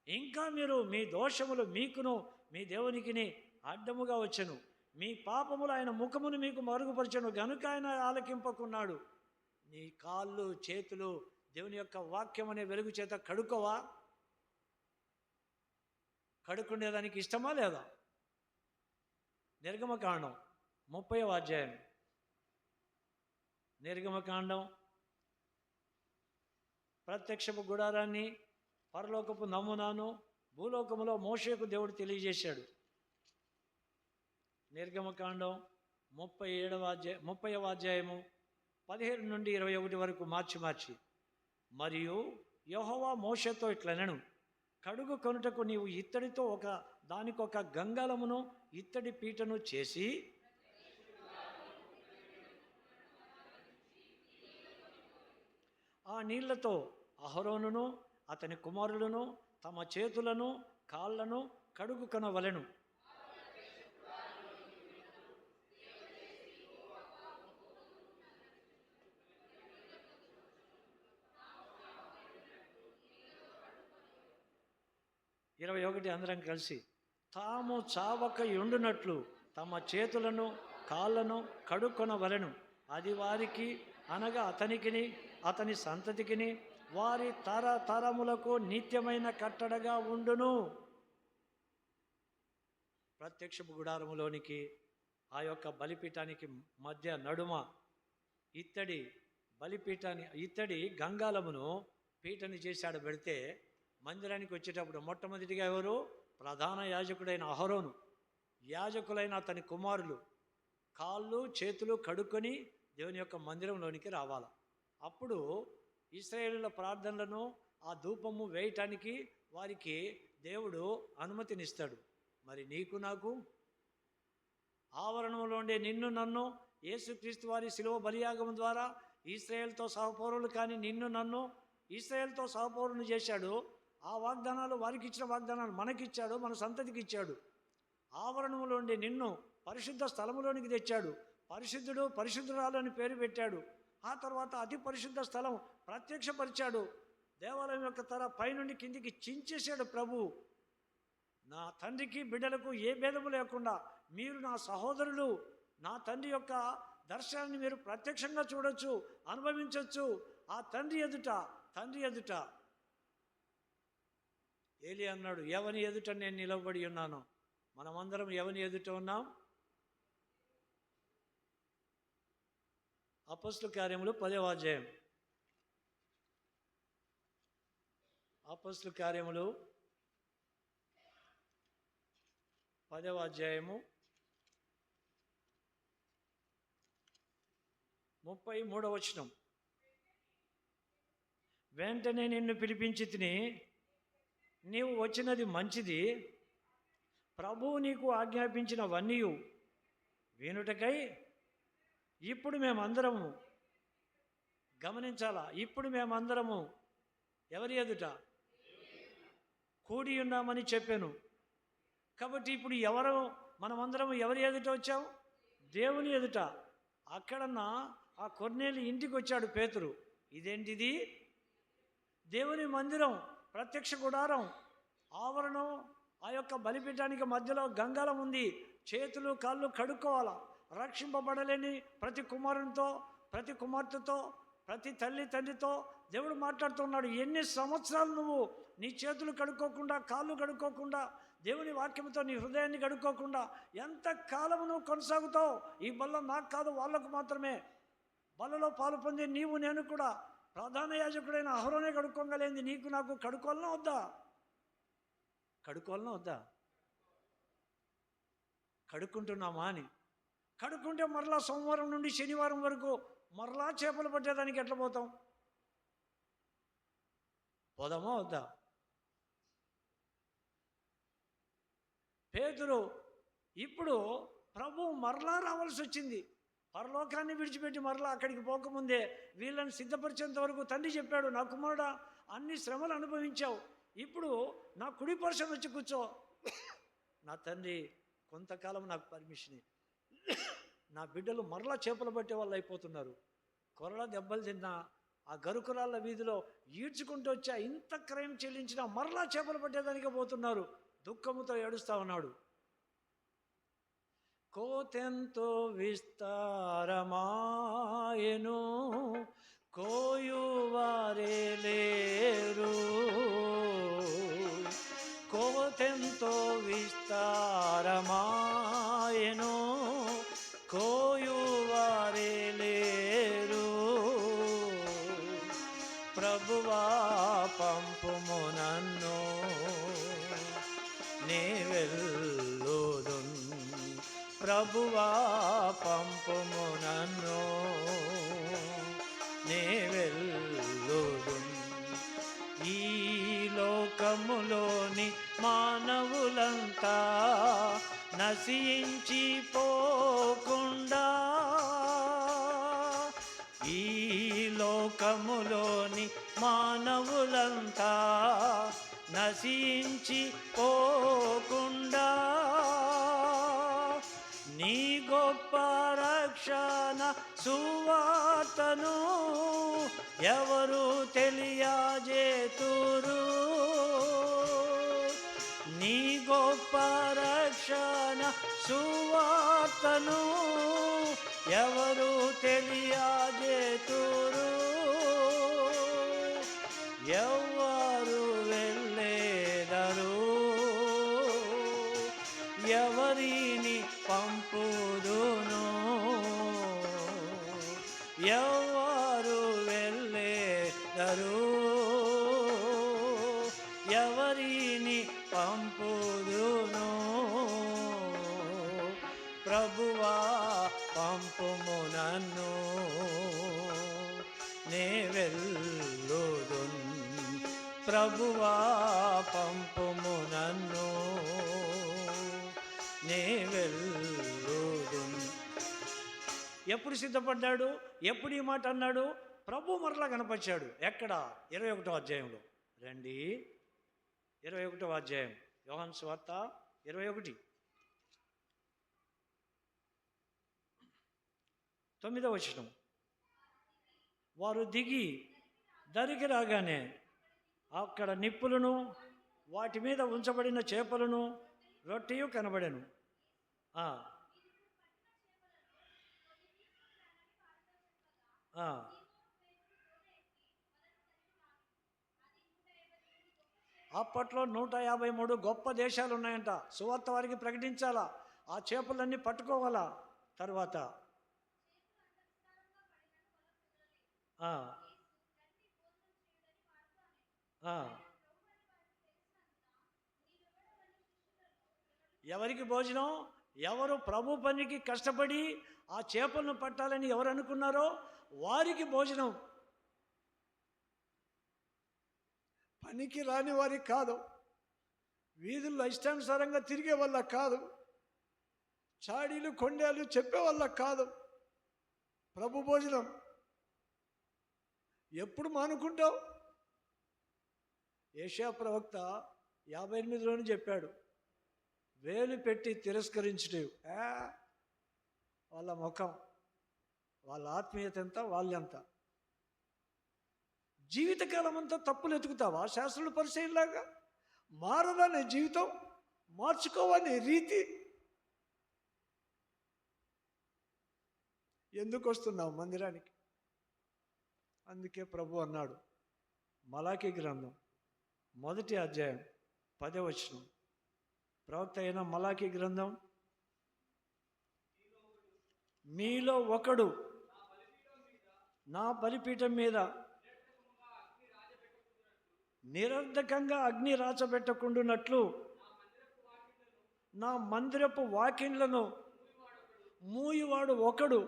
Speaker 1: ఇంకా మీరు మీ దోషములు మీకును మీ దేవునికిని అడ్డముగా వచ్చెను. మీ పాపములు ఆయన ముఖమును మీకు మరుగుపరచెను గనుక ఆయన ఆలకింపకున్నాడు. నీ కాళ్ళు చేతులు దేవుని యొక్క వాక్యం అనే వెలుగు చేత కడుక్కోవా? కడుక్కుండేదానికి ఇష్టమా లేదా? నిర్గమకాండం 30వ అధ్యాయం. నిర్గమకాండం ప్రత్యక్షపు గుడారాన్ని, పరలోకపు నమూనాను భూలోకములో మోషేకు దేవుడు తెలియజేశాడు. నిర్గమకాండం 30వ అధ్యాయము 17 నుండి 21 వరకు మార్చి మరియు యెహోవా మోషేతో ఇట్లనెను, కడుగు కొనుటకు నీవు ఇత్తడితో దానికొక గంగాళమును ఇత్తడి పీటను చేసి ఆ నీళ్లతో అహరోనును అతని కుమారులను తమ చేతులను కాళ్లను కడుగు కొనవలెను. ఇరవై ఒకటి అందరం కలిసి, తాము చావక ఉండునట్లు తమ చేతులను కాళ్ళను కడుక్కొనవలెను. అది వారికి అనగా అతనికిని అతని సంతతికిని వారి తరములకు నిత్యమైన కట్టడగా ఉండును. ప్రత్యక్షపు గుడారములోనికి ఆ యొక్క బలిపీఠానికి మధ్య నడుమ ఇత్తడి గంగాళమును పీటని చేశాడు పెడితే, మందిరానికి వచ్చేటప్పుడు మొట్టమొదటిగా ఎవరు? ప్రధాన యాజకుడైన అహరోను, యాజకులైన అతని కుమారులు కాళ్ళు చేతులు కడుక్కొని దేవుని యొక్క మందిరంలోనికి రావాలి. అప్పుడు ఇశ్రాయేలుల ప్రార్థనలను ఆ ధూపము వేయటానికి వారికి దేవుడు అనుమతినిస్తాడు. మరి నీకు నాకు ఆవరణంలో ఉండే నిన్ను నన్ను యేసుక్రీస్తు వారి శిలువ బలియాగం ద్వారా ఇశ్రాయేలుతో సహపౌరులు కానీ నిన్ను నన్ను ఇశ్రాయేలుతో సహపౌరులను చేశాడు. ఆ వాగ్దానాలు వారికి ఇచ్చిన వాగ్దానాలు మనకిచ్చాడు, మన సంతతికి ఇచ్చాడు. ఆవరణంలో ఉండే నిన్ను పరిశుద్ధ స్థలములోనికి తెచ్చాడు. పరిశుద్ధుడు పరిశుద్ధురాలు అని పేరు పెట్టాడు. ఆ తర్వాత అతి పరిశుద్ధ స్థలం ప్రత్యక్షపరిచాడు. దేవాలయం యొక్క పైనుండి కిందికి చించేశాడు ప్రభు. నా తండ్రికి బిడ్డలకు ఏ భేదము లేకుండా మీరు నా సహోదరులు, నా తండ్రి యొక్క దర్శనాన్ని మీరు ప్రత్యక్షంగా చూడొచ్చు, అనుభవించవచ్చు. ఆ తండ్రి ఎదుట ఏలీ అన్నాడు, ఎవని ఎదుట నేను నిలబడి ఉన్నాను. మనమందరం ఎవని ఎదుట ఉన్నాం? అపోస్తలుల కార్యములు 10వ అధ్యాయం. అపోస్తలుల కార్యములు 10వ అధ్యాయము 33వ వచనం. వెంటనే నిన్ను పిలిపించి తిని, నీవు వచ్చినది మంచిది. ప్రభువు నీకు ఆజ్ఞాపించినవన్నీ వినుటకై ఇప్పుడు మేమందరము గమనించాలా. ఇప్పుడు మేమందరము ఎవరి ఎదుట కూడి ఉన్నామని చెప్పాను. కాబట్టి ఇప్పుడు మనమందరము ఎవరి ఎదుట వచ్చాం? దేవుని ఎదుట. అక్కడన్నా ఆ కొర్నేలి ఇంటికి వచ్చాడు పేతురు. ఇదేంటిది? దేవుని మందిరం, ప్రత్యక్ష గుడారం, ఆవరణం, ఆ యొక్క బలిపీఠానికి మధ్యలో గంగాళం ఉంది. చేతులు కాళ్ళు కడుక్కోవాలా. రక్షింపబడలేని ప్రతి కుమారునితో, ప్రతి కుమార్తెతో, ప్రతి తల్లి తండ్రితో దేవుడు మాట్లాడుతున్నాడు. ఎన్ని సంవత్సరాలు నువ్వు నీ చేతులు కడుక్కోకుండా, కాళ్ళు కడుక్కోకుండా, దేవుని వాక్యంతో నీ హృదయాన్ని కడుక్కోకుండా ఎంత కాలము నువ్వు కొనసాగుతావు? ఈ బల్ల నాకు కాదు, వాళ్ళకు మాత్రమే. బల్లలో పాలు పొందే నీవు నేను కూడా ప్రధాన యాజకుడైన అహరోనే కడుక్కోగలేంది. నీకు నాకు కడుక్కోవాలన్నా వద్దా? కడుక్కుంటున్నామా అని. కడుక్కుంటే మరలా సోమవారం నుండి శనివారం వరకు మరలా చేపలు పట్టేదానికి ఎట్లా పోతాం? పోదామా వద్దా? పేతురు ఇప్పుడు ప్రభు మరలా రావాల్సి వచ్చింది. పరలోకాన్ని విడిచిపెట్టి మరలా అక్కడికి పోకముందే వీళ్ళని సిద్ధపరిచేంత వరకు తండ్రి చెప్పాడు, నా కుమారుడా, అన్ని శ్రమలు అనుభవించావు, ఇప్పుడు నా కుడి పర్సన్ వచ్చి కూర్చో. నా తండ్రి కొంతకాలం నాకు పర్మిషన్, నా బిడ్డలు మరలా చేపలు పట్టే వాళ్ళు అయిపోతున్నారు. కొరడా దెబ్బలు తిన్నా, ఆ గరుకురాళ్ళ వీధిలో ఈడ్చుకుంటూ వచ్చా, ఇంత క్రైమ్ చెల్లించినా మరలా చేపలు పట్టేదానికే పోతున్నారు. దుఃఖముతో ఏడుస్తూ ఉన్నాడు. కోతెంతో విస్తారమాయెను, కోయువారే లేరు. కోతెంతో విస్తారమాయెను, కోయువారే లేరు. ప్రభువా పంపుము నన్ను, నే వెళ్ళుదున్. ప్రభువా పంపుము నన్ను, నే వెళ్ళుదున్. ఈ లోకములోని మానవులంతా నశించి పోకుండా, ఈ లోకములోని మానవులంతా నశించి పోకుండా, నీ గొప్ప రక్షణ సువార్తను ఎవరు తెలియజేతురు. నీ గొప్ప రక్షణ సువార్తను ఎవరు తెలియజేతురు. ఎవరు వెళ్ళేదరు, ఎవరిని పంపుదును. ఎవరు వెళ్ళేదరు, ఎవరిని పంపుదును. ప్రభువా పంపుము నన్ను, నే వెళ్ళుదున్. ప్రభువా పంపుము నన్ను, నే వెళ్ళుదున్. ఎప్పుడు సిద్ధపడ్డాడు? ఎప్పుడు ఈ మాట అన్నాడు? ప్రభు మరలా కనపరిచాడు. ఎక్కడ? 21వ అధ్యాయంలో రండి. 21వ అధ్యాయం యోహాను సువార్త 21, 9వ వచనం. వారు దిగి దరికి రాగానే అక్కడ నిప్పులను, వాటి మీద ఉంచబడిన చేపలను, రొట్టెయు కనబడెను. అప్పట్లో 153 గొప్ప దేశాలు ఉన్నాయంట. సువార్త వారికి ప్రకటించాలా, ఆ చేపలన్నీ పట్టుకోవాలా. తర్వాత ఎవరికి భోజనం? ఎవరు ప్రభు పనికి కష్టపడి ఆ చేపలను పట్టాలని ఎవరు అనుకున్నారో వారికి భోజనం. పనికి రాని వారికి కాదు, వీధుల్లో ఇష్టానుసారంగా తిరిగే వల్ల కాదు, చాడీలు కొండేలు చెప్పే వల్ల కాదు. ప్రభు భోజనం ఎప్పుడు మానుకుంటావు? యెషయా ప్రవక్త 58లోనే చెప్పాడు, వేలు పెట్టి తిరస్కరించుటేవు. వాళ్ళ ముఖం, వాళ్ళ ఆత్మీయత ఎంత, వాళ్ళెంత. జీవితకాలం అంతా తప్పులు ఎతుకుతావా? శాస్త్రుల పరిచయంలాగా మారదా నీ జీవితం? మార్చుకోవాలి రీతి. ఎందుకు వస్తున్నావు మందిరానికి? అందుకే ప్రభు అన్నాడు, మలాకీ గ్రంథం 1వ అధ్యాయం 10వ వచనం. ప్రవక్త అయిన మలాకీ గ్రంథం, మీలో ఒకడు నా బలిపీఠం మీద నిరర్ధకంగా అగ్ని రాచబెట్టకుండునట్లు నా మందిరపు వాకిండ్లను మూయువాడు ఒకడు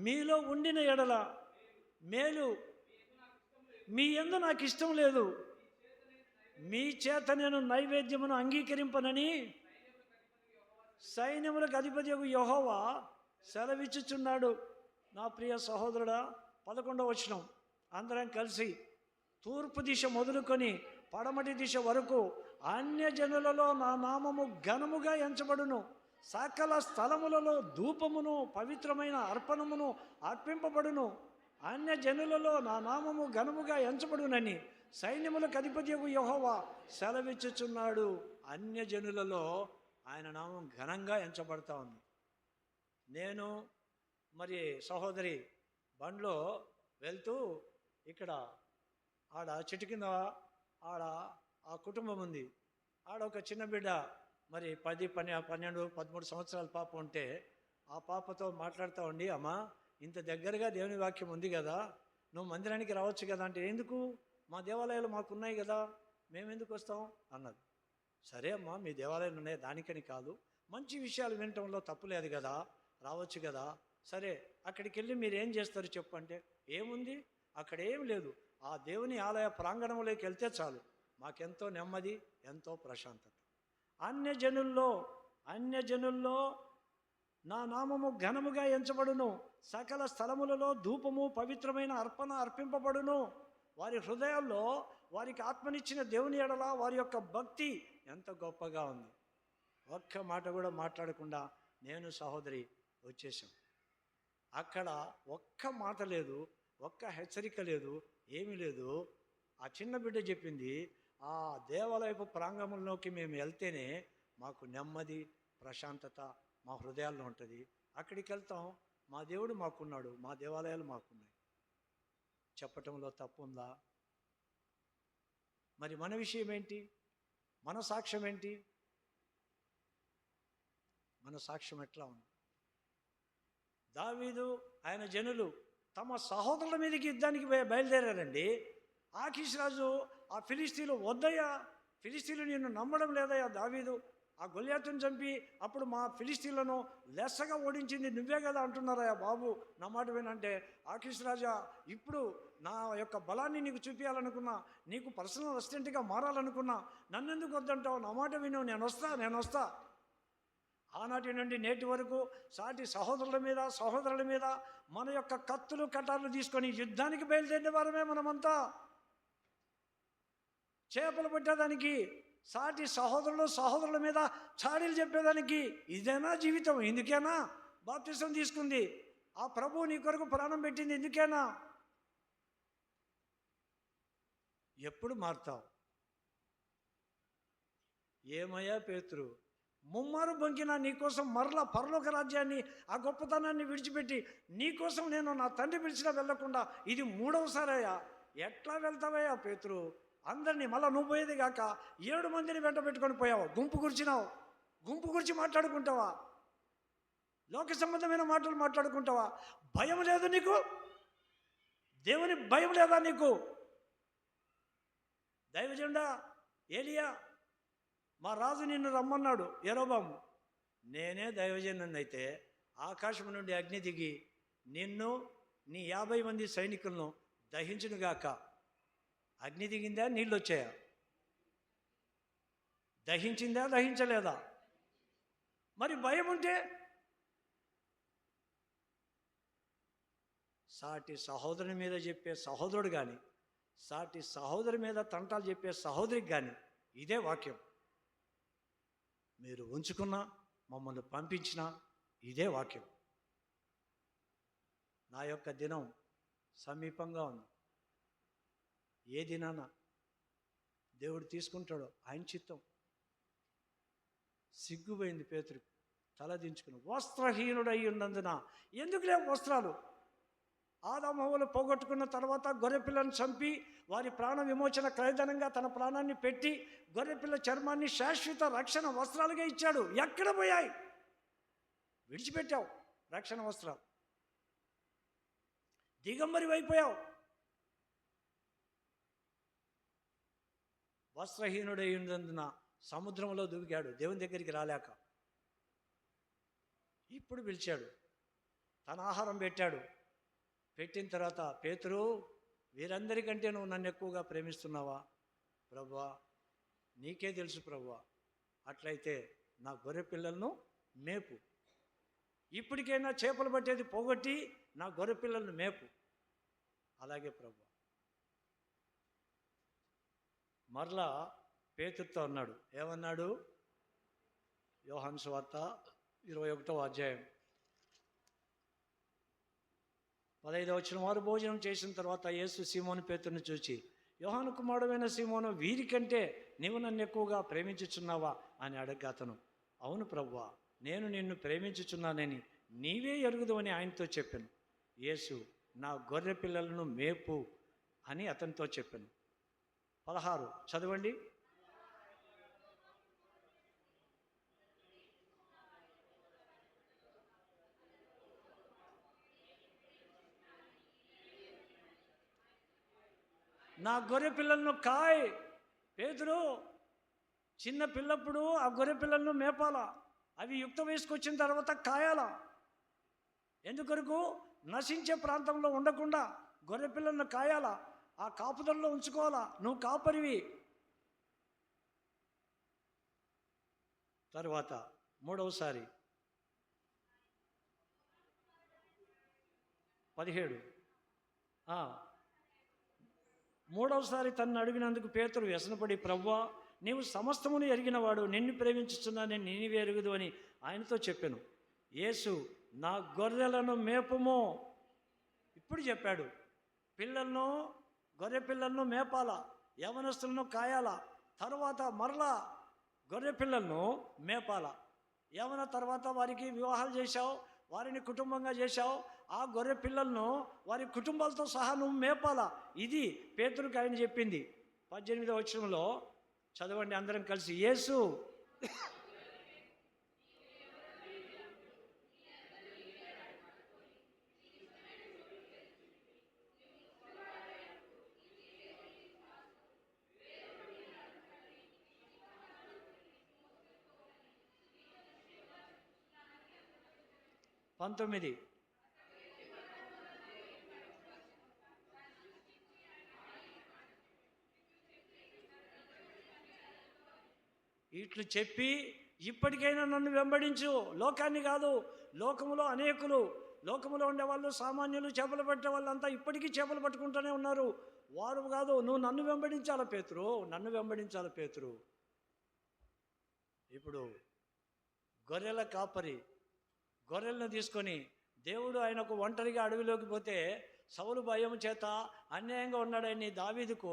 Speaker 1: మీలో ఉండిన ఎడల మేలు. మీ యందు నాకు ఇష్టం లేదు, మీ చేత నేను నైవేద్యమును అంగీకరింపనని సైన్యములకు అధిపతియగు యెహోవా సెలవిచ్చుచున్నాడు. నా ప్రియ సహోదరుడా, 11వ వచనం. అందరం కలిసి తూర్పు దిశ మొదలుకొని పడమటి దిశ వరకు అన్యజనులలో నా నామము ఘనముగా ఎంచబడును. సకల స్థలములలో ధూపమును పవిత్రమైన అర్పణమును అర్పింపబడును. అన్యజనులలో నా నామము ఘనముగా ఎంచబడునని సైన్యములకు అధిపతియగు యెహోవా సెలవిచ్చుచున్నాడు. అన్యజనులలో ఆయన నామం ఘనంగా ఎంచబడతా ఉంది. నేను మరి సహోదరి బండ్లో వెళ్తూ ఇక్కడ ఆడ చెట్టు కింద ఆడ ఆ కుటుంబం ఉంది. ఆడ ఒక చిన్న బిడ్డ మరి 10, 12, 13 సంవత్సరాల పాప ఉంటే ఆ పాపతో మాట్లాడుతూ ఉండి, అమ్మా ఇంత దగ్గరగా దేవుని వాక్యం ఉంది కదా, నువ్వు మందిరానికి రావచ్చు కదా అంటే, ఎందుకు, మా దేవాలయాలు మాకున్నాయి కదా, మేమెందుకు వస్తాం అన్నది. సరే అమ్మా, మీ దేవాలయాలు ఉన్నాయి, దానికని కాదు, మంచి విషయాలు వినటంలో తప్పులేదు కదా, రావచ్చు కదా. సరే అక్కడికి వెళ్ళి మీరు ఏం చేస్తారు చెప్పంటే, ఏముంది అక్కడ ఏం లేదు, ఆ దేవుని ఆలయ ప్రాంగణంలోకి వెళ్తే చాలు, మాకెంతో నెమ్మది, ఎంతో ప్రశాంతత. అన్యజనుల్లో నా నామము ఘనముగా ఎంచబడును. సకల స్థలములలో ధూపము పవిత్రమైన అర్పణ అర్పింపబడును. వారి హృదయాల్లో వారికి ఆత్మనిచ్చిన దేవుని ఎడల వారి యొక్క భక్తి ఎంత గొప్పగా ఉంది. ఒక్క మాట కూడా మాట్లాడకుండా నేను సహోదరి వచ్చేసాం. అక్కడ ఒక్క మాట లేదు, ఒక్క హెచ్చరిక లేదు, ఏమీ లేదు. ఆ చిన్న బిడ్డ చెప్పింది, ఆ దేవాలయపు ప్రాంగణంలోకి మేము వెళ్తేనే మాకు నెమ్మది, ప్రశాంతత మా హృదయాల్లో ఉంటుంది. అక్కడికి వెళ్తాం, మా దేవుడు మాకున్నాడు, మా దేవాలయాలు మాకున్నాయి. చెప్పటంలో తప్పు ఉందా? మరి మన విషయం ఏంటి? మన సాక్ష్యం ఏంటి? మన సాక్ష్యం ఎట్లా ఉంది? దావీదు ఆయన జనులు తమ సహోదరుల మీదకి యుద్ధానికి బయలుదేరారండి. ఆకీష్ రాజు ఆ ఫిలిస్తీన్లు, వద్దయ్యా, ఫిలిస్తీన్లు నిన్ను నమ్మడం లేదయ్యా దావీదు, ఆ గొల్యాతుని చంపి అప్పుడు మా ఫిలిస్తీన్లను లెస్సగా ఓడించింది నువ్వే కదా అంటున్నారయ్యా బాబు, నా మాట వినంటే, ఆకీష్ రాజా, ఇప్పుడు నా యొక్క బలాన్ని నీకు చూపించాలనుకున్నా, నీకు పర్సనల్ అసిస్టెంట్గా మారాలనుకున్నా, నన్నెందుకు వద్దంటావు, నా మాట విను, నేను వస్తా. ఆనాటి నుండి నేటి వరకు సాటి సహోదరుల మీద మన యొక్క కత్తులు కటార్లు తీసుకొని యుద్ధానికి బయలుదేరిన వారమే మనమంతా. చేపలు పట్టేదానికి, సాటి సహోదరుల మీద చాడీలు చెప్పేదానికి ఇదేనా జీవితం? ఎందుకేనా బాప్తిసం తీసుకుంది? ఆ ప్రభువు నీ కొరకు ప్రాణం పెట్టింది ఎందుకేనా? ఎప్పుడు మారుతావు? ఏమయ్యా పేతురు, ముమ్మారు బొంకినా నీకోసం మరలా పరలోక రాజ్యాన్ని, ఆ గొప్పతనాన్ని విడిచిపెట్టి నీకోసం నేను నా తండ్రి పిలిచినా వెళ్లకుండా ఇది 3వసారయ్యా. ఎట్లా వెళ్తావయ్యా పేతురు? అందరినీ మళ్ళీ నువ్వు పోయేది కాక 7 మందిని వెంట పెట్టుకొని పోయావు, గుంపు గురించి మాట్లాడుకుంటావా? లోక సంబంధమైన మాటలు మాట్లాడుకుంటావా? భయం లేదు నీకు? దేవుని భయం లేదా నీకు? దైవజనుడా ఏలియా, మా రాజు నిన్ను రమ్మన్నాడు యెరోబాము. నేనే దైవజనుడిని అయితే ఆకాశం నుండి అగ్ని దిగి నిన్ను నీ 50 మంది సైనికులను దహించునుగాక. అగ్ని దిగిందా? నీళ్ళు వచ్చాయా? దహించిందా? దహించలేదా? మరి భయం ఉంటే సాటి సహోదరుని మీద చెప్పే సహోదరుడు కానీ, సాటి సహోదరి మీద తంటాలు చెప్పే సహోదరికి కానీ ఇదే వాక్యం. మీరు ఉంచుకున్నా, మమ్మల్ని పంపించినా ఇదే వాక్యం. నా యొక్క దినం సమీపంగా ఉంది. ఏ దినాన దేవుడు తీసుకుంటాడో ఆయన చిత్తం. సిగ్గుపోయింది పేతురుకి, తల దించుకుని వస్త్రహీనుడై ఉన్నందున. ఎందుకు లేవు వస్త్రాలు? ఆదామవ్వలు పోగొట్టుకున్న తర్వాత గొర్రెపిల్లను చంపి వారి ప్రాణ విమోచన క్రయధనంగా తన ప్రాణాన్ని పెట్టి గొర్రెపిల్ల చర్మాన్ని శాశ్వత రక్షణ వస్త్రాలుగా ఇచ్చాడు. ఎక్కడ పోయాయి? విడిచిపెట్టావు రక్షణ వస్త్రాలు, దిగంబరి అయిపోయావు. వస్త్రహీనుడై ఉన్నందున సముద్రంలో దూకాడు, దేవుని దగ్గరికి రాలేక. ఇప్పుడు పిలిచాడు, తన ఆహారం పెట్టాడు. పెట్టిన తర్వాత, పేతురు, వీరందరికంటే నువ్వు నన్ను ఎక్కువగా ప్రేమిస్తున్నావా? ప్రభువా, నీకే తెలుసు ప్రభువా. అట్లయితే నా గొర్రె పిల్లలను మేపు. ఇప్పటికైనా చేపలు పట్టేది పోగొట్టి నా గొర్రె పిల్లలను మేపు. అలాగే ప్రభువా. మరలా పేతురుతో అన్నాడు. ఏమన్నాడు? యోహాను సువార్త 21వ అధ్యాయం 15వ వచనం. వారు భోజనం చేసిన తర్వాత యేసు సీమోను పేతురుని చూచి, యోహాను కుమారుడైన సీమోను, వీరికంటే నీవు నన్ను ఎక్కువగా ప్రేమించుచున్నావా అని అడగగా అతను, అవును ప్రభువా, నేను నిన్ను ప్రేమించుచున్నానని నీవే ఎరుగుదు అని ఆయనతో చెప్పాను. యేసు, నా గొర్రె పిల్లలను మేపు అని అతనితో చెప్పాను. 16 చదవండి. నా గొర్రె పిల్లలను కాయ్. పేతురు చిన్న పిల్లప్పుడు ఆ గొర్రె పిల్లలను మేపాలా, అవి యుక్త వయసుకు వచ్చిన తర్వాత కాయాలా. ఎందుకొరకు? నశించే ప్రాంతంలో ఉండకుండా గొర్రె పిల్లలను కాయాలా, ఆ కాపుదల్లో ఉంచుకోవాలా. నువ్వు కాపరివి. తర్వాత మూడవసారి 17 మూడవసారి తన్ను అడిగినందుకు పేతురు వ్యసనపడి, ప్రభువా, నీవు సమస్తమును ఎరిగినవాడు, నిన్ను ప్రేమించుచున్నానని నీవే ఎరుగుదు అని ఆయనతో చెప్పాను. యేసు, నా గొర్రెలను మేపుము. ఇప్పుడు చెప్పాడు. పిల్లలను, గొర్రె పిల్లలను మేపాలా, యవనస్తులను కాయాలా, తర్వాత మరలా గొర్రె పిల్లలను మేపాలా. యవన తర్వాత వారికి వివాహాలు చేశావు, వారిని కుటుంబంగా చేశావు. ఆ గొర్రె పిల్లలను వారి కుటుంబాలతో సహా నువ్వు మేపాలా. ఇది పేతురుకి ఆయన చెప్పింది. 18వ వచనంలో చదవండి అందరం కలిసి. యేసు, పంతొమ్మిది. ఇట్లు చెప్పి, ఇప్పటికైనా నన్ను వెంబడించు. లోకాన్ని కాదు, లోకములో అనేకులు, లోకములో ఉండేవాళ్ళు, సామాన్యులు, చేపలు పట్టే వాళ్ళంతా ఇప్పటికీ చేపలు పట్టుకుంటూనే ఉన్నారు. వారు కాదు, నువ్వు నన్ను వెంబడించాలి పేతురు, నన్ను వెంబడించాలి పేతురు. ఇప్పుడు గొర్రెల కాపరి గొర్రెలను తీసుకొని దేవుడు ఆయనకు ఒంటరిగా అడవిలోకి పోతే సౌలు భయం చేత అన్యాయంగా ఉన్నాడని దావీదుకు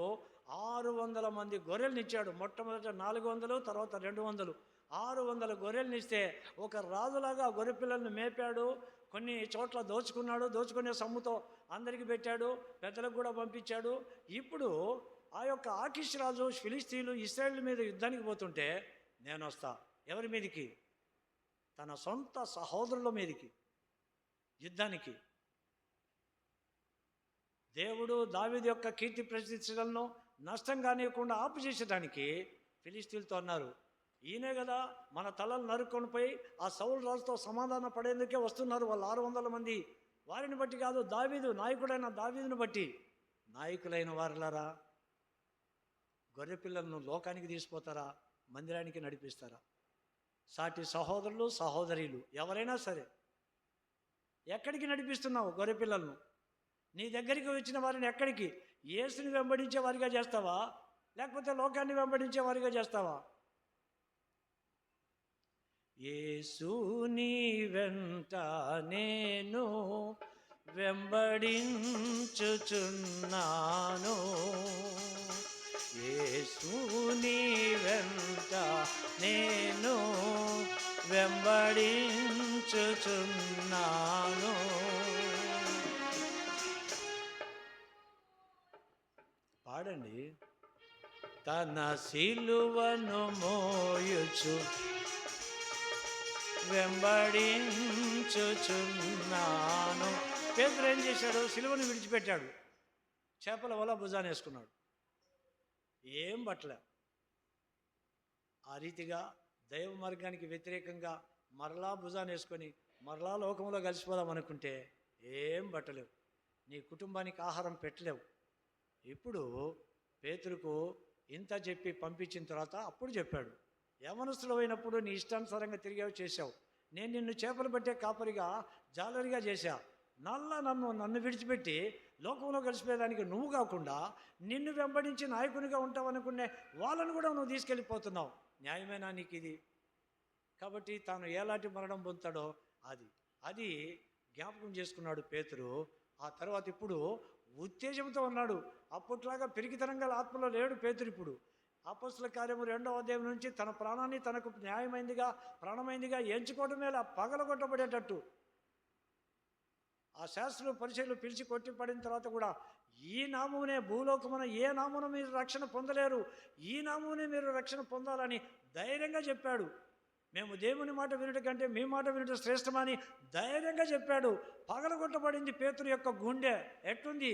Speaker 1: 600 మంది గొర్రెలను ఇచ్చాడు. మొట్టమొదట 400, తర్వాత 200, 600 గొర్రెలను ఇస్తే ఒక రాజులాగా గొర్రె పిల్లలను మేపాడు. కొన్ని చోట్ల దోచుకున్నాడు, దోచుకునే సొమ్ముతో అందరికీ పెట్టాడు, పెద్దలకు కూడా పంపించాడు. ఇప్పుడు ఆ యొక్క ఆకీష్ రాజు ఫిలిస్తీన్లు ఇశ్రాయేలు మీద యుద్ధానికి పోతుంటే, నేను వస్తా. ఎవరి మీదికి? తన సొంత సహోదరుల మీదికి యుద్ధానికి. దేవుడు దావీదు యొక్క కీర్తి ప్రతిష్టలను నష్టం కానివ్వకుండా ఆపు చేసేటానికి ఫిలిస్తీన్లతో అన్నారు, ఈయనే కదా మన తలలు నరుక్కొని పోయి ఆ సౌలు రాజుతో సమాధాన పడేందుకే వస్తున్నారు వాళ్ళు 600 మంది. వారిని బట్టి కాదు, దావీదు నాయకుడైన దావీదుని బట్టి. నాయకులైన వారులారా, గొర్రె పిల్లలను లోకానికి తీసుకుపోతారా, మందిరానికి నడిపిస్తారా? సాటి సహోదరులు, సహోదరీలు ఎవరైనా సరే, ఎక్కడికి నడిపిస్తున్నావు గొర్రె పిల్లలను? నీ దగ్గరికి వచ్చిన వారిని ఎక్కడికి? యేసుని వెంబడించే వారిగా చేస్తావా, లేకపోతే లోకాన్ని వెంబడించే వారిగా చేస్తావా? యేసుని వెంట నేను వెంబడించుచున్నాను, యేసుని వెంట నేను వెంబడించుచున్నాను. పాడండి. తన సిలువను మోయుచు వెంబడించుచున్నాను. పేతురు ఏం చేశాడు? సిలువను విడిచిపెట్టాడు, చేపల వల భుజాన్ని వేసుకున్నాడు, ఏం పట్టలే. ఆ రీతిగా దైవ మార్గానికి వ్యతిరేకంగా మరలా భుజాన్ని వేసుకొని మరలా లోకంలో కలిసిపోదాం అనుకుంటే ఏం పట్టలేవు, నీ కుటుంబానికి ఆహారం పెట్టలేవు. ఇప్పుడు పేతురుకు ఇంత చెప్పి పంపించిన తర్వాత అప్పుడు చెప్పాడు, యవనస్తులు అయినప్పుడు నీ ఇష్టానుసారంగా తిరిగావు, చేశావు. నేను నిన్ను చేపలు పట్టే కాపరిగా, జాలరిగా చేశా. నన్ను విడిచిపెట్టి లోకంలో కలిసిపోయేదానికి నువ్వు కాకుండా నిన్ను వెంబడించి నాయకునిగా ఉంటావు అనుకునే వాళ్ళను కూడా నువ్వు తీసుకెళ్ళిపోతున్నావు. న్యాయమేనా నీకు ఇది? కాబట్టి తాను ఎలాంటి మరణం పొందుతాడో అది జ్ఞాపకం చేసుకున్నాడు పేతురు. ఆ తర్వాత ఇప్పుడు ఉత్తేజంతో ఉన్నాడు. అప్పట్లాగా పెరిగితనంగా ఆత్మలో లేడు పేతురు. ఇప్పుడు అపొస్తలుల కార్యము 2వ అధ్యాయం నుంచి తన ప్రాణాన్ని తనకు ప్రాణమైందిగా ఎంచుకోవడం మీద పగలగొట్టబడేటట్టు ఆ శాస్త్రులు పరిచయలు పిలిచి కొట్టిపడిన తర్వాత కూడా ఈ నామమునే భూలోకమున ఏ నామమున మీరు రక్షణ పొందలేరు, ఈ నామమునే మీరు రక్షణ పొందాలని ధైర్యంగా చెప్పాడు. మేము దేవుని మాట వినడం కంటే మీ మాట వినడం శ్రేష్టమని ధైర్యంగా చెప్పాడు. పగలగొట్టబడింది పేతురు యొక్క గుండె. ఎట్టుంది?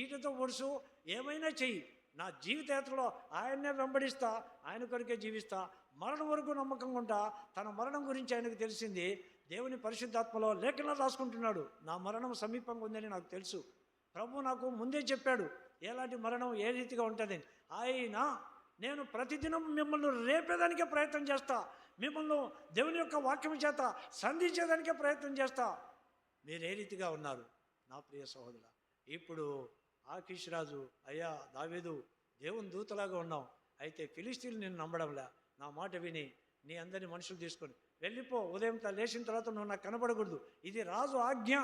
Speaker 1: ఈటతో పొడుసు, ఏమైనా చెయ్యి, నా జీవితయాత్రలో ఆయన్నే వెంబడిస్తా, ఆయన కొరికే జీవిస్తా, మరణం వరకు నమ్మకంగా ఉంటా. తన మరణం గురించి ఆయనకు తెలిసింది. దేవుని పరిశుద్ధాత్మలో లేఖనాలు రాసుకుంటున్నాడు. నా మరణం సమీపంగా ఉందని నాకు తెలుసు. ప్రభు నాకు ముందే చెప్పాడు ఎలాంటి మరణం ఏ రీతిగా ఉంటుంది. అయినా నేను ప్రతిదినం మిమ్మల్ని రేపేదానికే ప్రయత్నం చేస్తా, మిమ్మల్ని దేవుని యొక్క వాక్యం చేత సంధించేదానికే ప్రయత్నం చేస్తా. మీరు ఏ రీతిగా ఉన్నారు నా ప్రియ సహోదరుడా? ఇప్పుడు ఆకీష్ రాజు, అయ్యా దావీదు, దేవుని దూతలాగా ఉన్నావు, అయితే ఫిలిస్తీన్లు నిన్ను నమ్మడంలే. నా మాట విని నీ అందరినీ మనుషులు తీసుకొని వెళ్ళిపో, ఉదయం లేచిన తర్వాత నువ్వు నాకు కనబడకూడదు, ఇది రాజు ఆజ్ఞ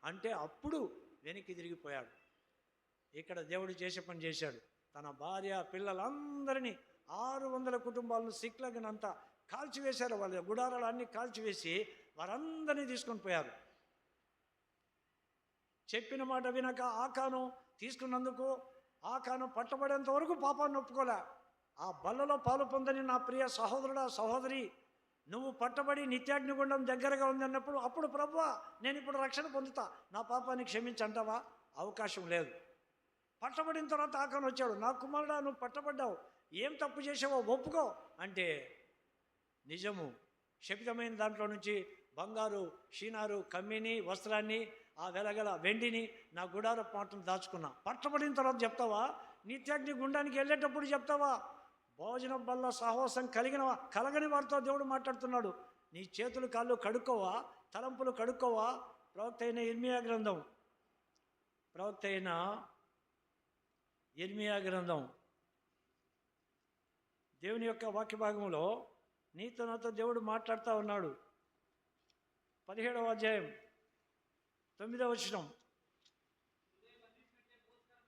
Speaker 1: అంటే అప్పుడు వెనక్కి తిరిగిపోయాడు. ఇక్కడ దేవుడు చేసే పని చేశాడు. తన భార్య పిల్లలందరినీ 600 కుటుంబాలను సిక్లగనంతా కాల్చివేశారు. వాళ్ళ గుడారాలు అన్నీ కాల్చివేసి వారందరినీ తీసుకొని పోయారు. చెప్పిన మాట వినక ఆకాను తీసుకున్నందుకు ఆకాను పట్టబడేంత వరకు పాపాన్ని ఒప్పుకోలే. ఆ బల్లలో పాలు పొందని నా ప్రియ సహోదరుడా సహోదరి, నువ్వు పట్టబడి నిత్యాగ్నిగుండం దగ్గరగా ఉందన్నప్పుడు అప్పుడు ప్రభువా నేను ఇప్పుడు రక్షణ పొందుతా, నా పాపాన్ని క్షమించంటావా? అవకాశం లేదు. పట్టబడిన తర్వాత ఆకాను వచ్చాడు. నా కుమారుడా, నువ్వు పట్టబడ్డావు, ఏం తప్పు చేసావో ఒప్పుకో అంటే నిజము. శపితమైన దాంట్లో నుంచి బంగారు షీనారు కమ్మిని వస్త్రాన్ని ఆ వెలగల వెండిని నా గుడార పాటను దాచుకున్నా. పట్టబడిన తర్వాత చెప్తావా? నిత్యాగ్ని గుండానికి వెళ్ళేటప్పుడు చెప్తావా? భోజనం వల్ల సాహసం కలగని వారితో దేవుడు మాట్లాడుతున్నాడు. నీ చేతులు కాళ్ళు కడుక్కోవా, తలంపులు కడుక్కోవా? ప్రవక్త అయిన ఇర్మియా గ్రంథం దేవుని యొక్క వాక్య భాగంలో నీతో నాతో దేవుడు మాట్లాడుతూ ఉన్నాడు. 17వ అధ్యాయం 9వ వచనం,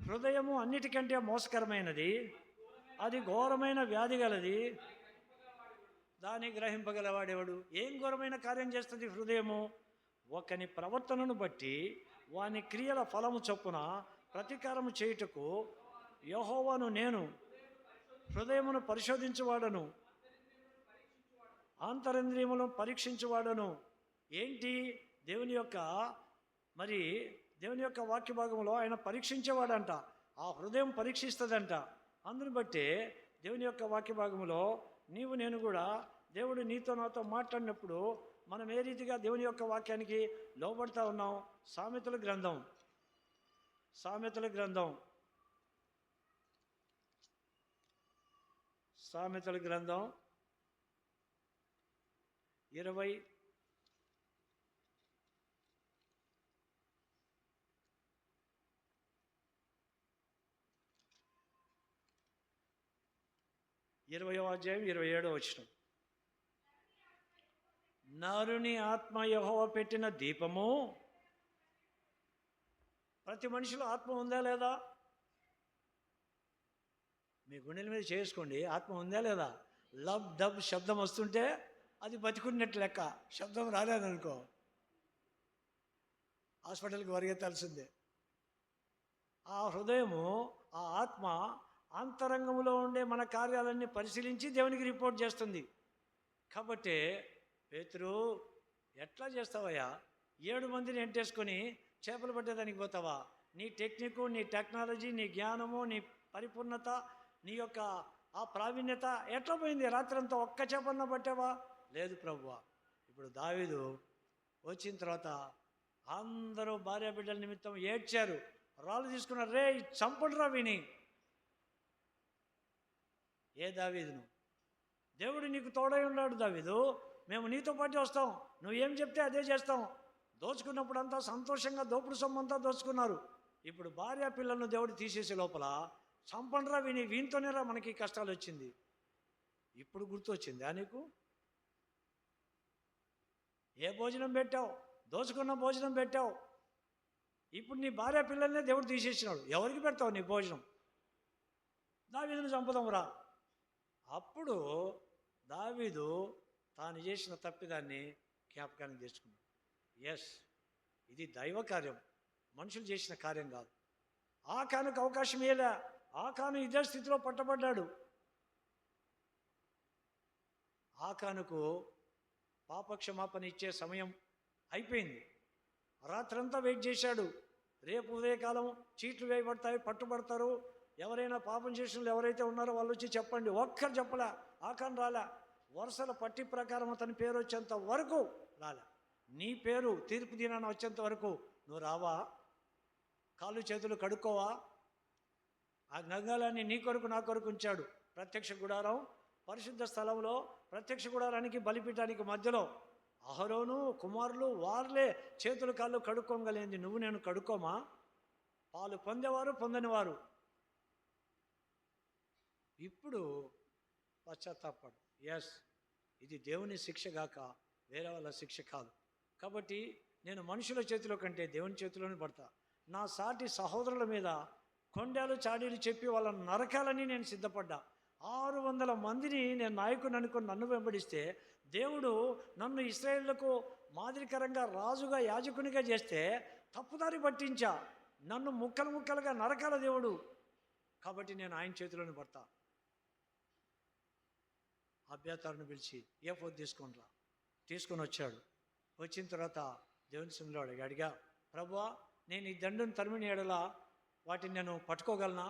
Speaker 1: హృదయము అన్నిటికంటే మోసకరమైనది, అది ఘోరమైన వ్యాధి గలది, దాన్ని గ్రహింపగలవాడేవాడు. ఏం ఘోరమైన కార్యం చేస్తుంది హృదయము? ఒకని ప్రవర్తనను బట్టి వాని క్రియల ఫలము చొప్పున ప్రతీకారము చేయుటకు యెహోవాను నేను హృదయమును పరిశోధించువాడను, ఆంతరింద్రియములను పరీక్షించువాడను. ఏంటి? దేవుని యొక్క వాక్య భాగంలో ఆయన పరీక్షించేవాడంట. ఆ హృదయం పరీక్షిస్తుందంట. అందుని బట్టి దేవుని యొక్క వాక్య భాగంలో నీవు నేను కూడా దేవుడు నీతో నాతో మాట్లాడినప్పుడు మనం ఏ రీతిగా దేవుని యొక్క వాక్యానికి లోబడతా ఉన్నాం. సామెతల గ్రంథం 20వ అధ్యాయం 27వ వచనం, నరుని ఆత్మ యెహోవా పెట్టిన దీపము. ప్రతి మనిషిలో ఆత్మ ఉందా లేదా? మీ గుండెల మీద చేసుకోండి, ఆత్మ ఉందా లేదా? లబ్ డబ్ శబ్దం వస్తుంటే అది బతికున్నట్టు లెక్క. శబ్దం రాలేదనుకో హాస్పిటల్కి పరిగెత్తాల్సిందే. ఆ హృదయము, ఆ ఆత్మ అంతరంగంలో ఉండే మన కార్యాలన్నీ పరిశీలించి దేవునికి రిపోర్ట్ చేస్తుంది. కాబట్టి పేతురు, ఎట్లా చేస్తావయ్యా? 7 మందిని ఎంటేసుకొని చేపలు పట్టేదానికి పోతావా? నీ టెక్నికు, నీ టెక్నాలజీ, నీ జ్ఞానము, నీ పరిపూర్ణత, నీ యొక్క ఆ ప్రావీణ్యత ఎట్లా పోయింది? రాత్రంతా ఒక్క చేపన్న పట్టావా? లేదు ప్రభువా. ఇప్పుడు దావీదు వచ్చిన తర్వాత అందరూ భార్య బిడ్డల నిమిత్తం ఏడ్చారు, రాళ్ళు తీసుకున్నారు. రే చంపడురా విని. ఏ దావీదును? దేవుడు నీకు తోడై ఉన్నాడు. దావీదు, మేము నీతో పాటు వస్తాం, నువ్వేం చెప్తే అదే చేస్తాం. దోచుకున్నప్పుడంతా సంతోషంగా దోపుడు సొమ్మంతా దోచుకున్నారు. ఇప్పుడు భార్య పిల్లలను దేవుడు తీసేసే లోపల చంపండ్రా వీనితోనేరా మనకి కష్టాలు వచ్చింది. ఇప్పుడు గుర్తొచ్చిందా నీకు? ఏ భోజనం పెట్టావు? దోచుకున్న భోజనం పెట్టావు. ఇప్పుడు నీ భార్య పిల్లల్నే దేవుడు తీసేసినాడు. ఎవరికి పెడతావు నీ భోజనం? దావీదును చంపుదాం రా. అప్పుడు దావీదు తాను చేసిన తప్పిదాన్ని జ్ఞాపకానికి తెచ్చుకున్నాడు. ఎస్, ఇది దైవ కార్యం, మనుషులు చేసిన కార్యం కాదు. ఆకానుకు అవకాశం ఇయ్యలే. ఆకాను ఇదే స్థితిలో పట్టబడ్డాడు. ఆకానుకు పాపక్షమాపణ ఇచ్చే సమయం అయిపోయింది. రాత్రంతా వెయిట్ చేశాడు. రేపు ఉదయకాలం చీట్లు వేయబడతాయి, పట్టుబడతారు. ఎవరైనా పాపం చేసిన ఎవరైతే ఉన్నారో వాళ్ళు వచ్చి చెప్పండి. ఒక్కరు చెప్పలే. ఆకాను రాలే. వరుసల పట్టి ప్రకారం అతని పేరు వచ్చేంత వరకు రాలే. నీ పేరు తీర్పు దినాన వచ్చేంత వరకు నువ్వు రావా? కాళ్ళు చేతులు కడుక్కోవా? ఆ గంగాలన్నీ నీ కొరకు నా కొరకు ఉంచాడు. ప్రత్యక్ష గుడారం, పరిశుద్ధ స్థలంలో ప్రత్యక్ష గుడారానికి బలిపీఠానికి మధ్యలో అహరోను కుమారులు వార్లే చేతులు కాళ్ళు కడుక్కోగలేంది. నువ్వు నేను కడుక్కోమా? పాలు పొందేవారు పొందనివారు. ఇప్పుడు పశ్చాత్తాపడు. ఎస్, ఇది దేవుని శిక్ష గాక వేరే వాళ్ళ శిక్ష కాదు. కాబట్టి నేను మనుషుల చేతిలో కంటే దేవుని చేతిలోనే పడతా. నా సాటి సహోదరుల మీద కొండలు చాడీలు చెప్పి వాళ్ళని నరకాలని నేను సిద్ధపడ్డా. 600 మందిని నేను నాయకుని అనుకుని నన్ను వెంబడిస్తే దేవుడు నన్ను ఇశ్రాయేలులకు మాదిరికరంగా రాజుగా యాజకునిగా చేస్తే తప్పుదారి పట్టించా. నన్ను ముక్కలు ముక్కలుగా నరకాల దేవుడు. కాబట్టి నేను ఆయన చేతిలోనే పడతా. అభ్యతారుని పిలిచి ఏఫోదు తీసుకొని వచ్చాడు. వచ్చిన తర్వాత దేవుని సన్నిధిలో అడిగా, ప్రభువా, నేను ఈ దండును తరిమిన ఎడల వాటిని నేను పట్టుకోగలనా?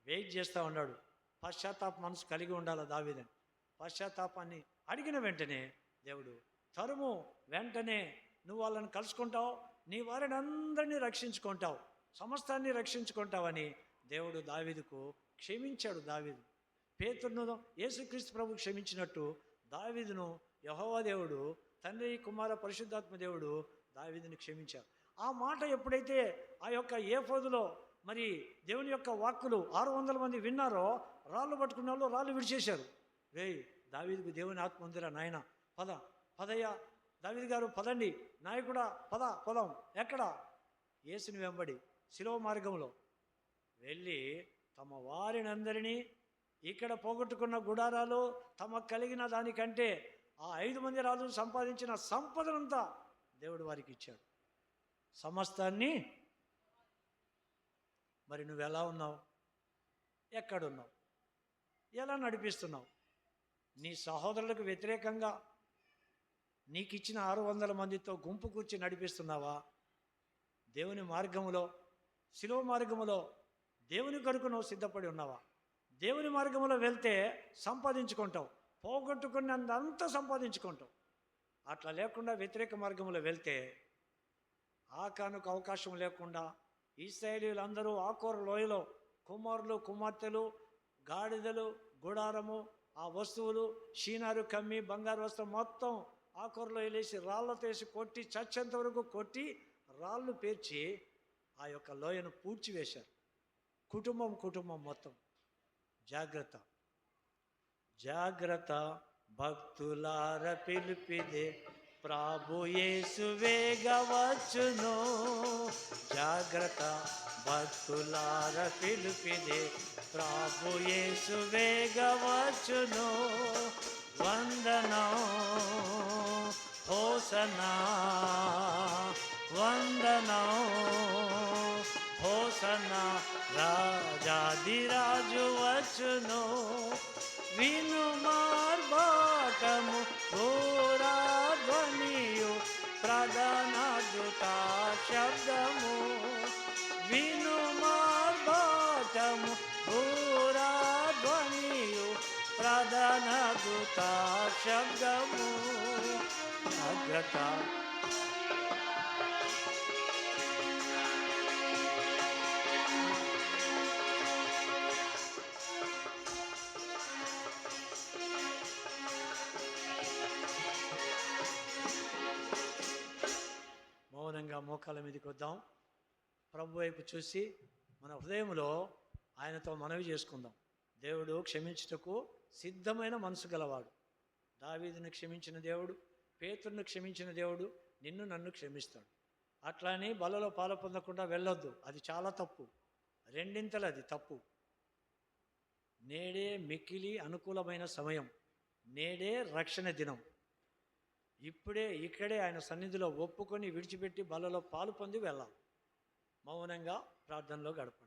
Speaker 1: వెయిట్ చేస్తూ ఉన్నాడు. పశ్చాత్తాప మనసు కలిగి ఉండాలి దావీదని. పశ్చాత్తాపాన్ని అడిగిన వెంటనే దేవుడు తరుము, వెంటనే నువ్వు వాళ్ళని కలుసుకుంటావు, నీ వారిని అందరినీ రక్షించుకుంటావు, సమస్తాన్ని రక్షించుకుంటావని దేవుడు దావీదుకు క్షమించాడు. దావీదు పేతురును యేసుక్రీస్తు ప్రభు క్షమించినట్టు దావీదును యెహోవా దేవుడు, తండ్రి కుమార పరిశుద్ధాత్మ దేవుడు దావీదుని క్షమించారు. ఆ మాట ఎప్పుడైతే ఆ యొక్క ఏఫోదులో మరి దేవుని యొక్క వాక్కులు 600 మంది విన్నారో, రాళ్ళు పట్టుకున్న వాళ్ళు రాళ్ళు విడిచేశారు. రేయ్, దావీదుకు దేవుని ఆత్మ ఉందిరా నాయన, పదయ్యా దావీదు గారు, పదండి నాయకుడా, పదం. ఎక్కడ? యేసుని వెంబడి శిలువ మార్గంలో వెళ్ళి తమ వారిని అందరినీ, ఇక్కడ పోగొట్టుకున్న గుడారాలు తమకు కలిగిన దానికంటే ఆ 5 మంది రాజులు సంపాదించిన సంపదనంతా దేవుడు వారికి ఇచ్చాడు. సమస్తాన్ని. మరి నువ్వు ఎలా ఉన్నావు? ఎక్కడున్నావు? ఎలా నడిపిస్తున్నావు? నీ సహోదరులకు వ్యతిరేకంగా నీకు ఇచ్చిన 600 మందితో గుంపు కూర్చి నడిపిస్తున్నావా? దేవుని మార్గములో, శిలువ మార్గములో దేవుని కొరకు నువ్వు సిద్ధపడి ఉన్నావా? దేవుని మార్గంలో వెళ్తే సంపాదించుకుంటావు, పోగొట్టుకున్నంతా సంపాదించుకుంటావు. అట్లా లేకుండా వ్యతిరేక మార్గంలో వెళ్తే ఆకానుకు అవకాశం లేకుండా ఇశ్రాయేలీయులందరూ ఆకోర లోయలో కుమారులు కుమార్తెలు గాడిదలు గుడారము ఆ వస్తువులు షీనారు కమ్మి బంగారు వస్త్రం మొత్తం ఆకోరలో వెళ్ళేసి రాళ్లతో వేసి కొట్టి చచ్చేంత వరకు కొట్టి రాళ్ళు పేర్చి ఆ యొక్క లోయను పూడ్చివేశారు. కుటుంబం మొత్తం. జాగ్రత్త జాగ్రత్త భక్తులార పిలిపిదే ప్రభు యేసు వేగవచ్చును. జాగ్రత్త భక్తులార పిలిపిదే ప్రభు యేసు వేగవచ్చును. వందనం హోసనా వందనం హోసనా రాజాదిరాజు వచ్చును. విను మార్బాటము ఘోరాధ్వనియు ప్రధాన దూత శబ్దము. విను మార్బాటము ఘోరాధ్వనియు ప్రధాన దూత శబ్దము. జాగ్రత్త మోకాళ్ళ మీదకి వద్దాం. ప్రభు వైపు చూసి మన హృదయంలో ఆయనతో మనవి చేసుకుందాం. దేవుడు క్షమించుటకు సిద్ధమైన మనసు గలవాడు. దావీదును క్షమించిన దేవుడు, పేతురును క్షమించిన దేవుడు నిన్ను నన్ను క్షమిస్తాడు. అట్లా అని బలలో పాలు పొందకుండా వెళ్ళొద్దు, అది చాలా తప్పు, రెండింతలు అది తప్పు. నేడే మిక్కిలి అనుకూలమైన సమయం, నేడే రక్షణ దినం. ఇప్పుడే ఇక్కడే ఆయన సన్నిధిలో ఒప్పుకొని విడిచిపెట్టి బలలో పాలు పొంది వెళ్ళాం. మౌనంగా ప్రార్థనలో గడపండి.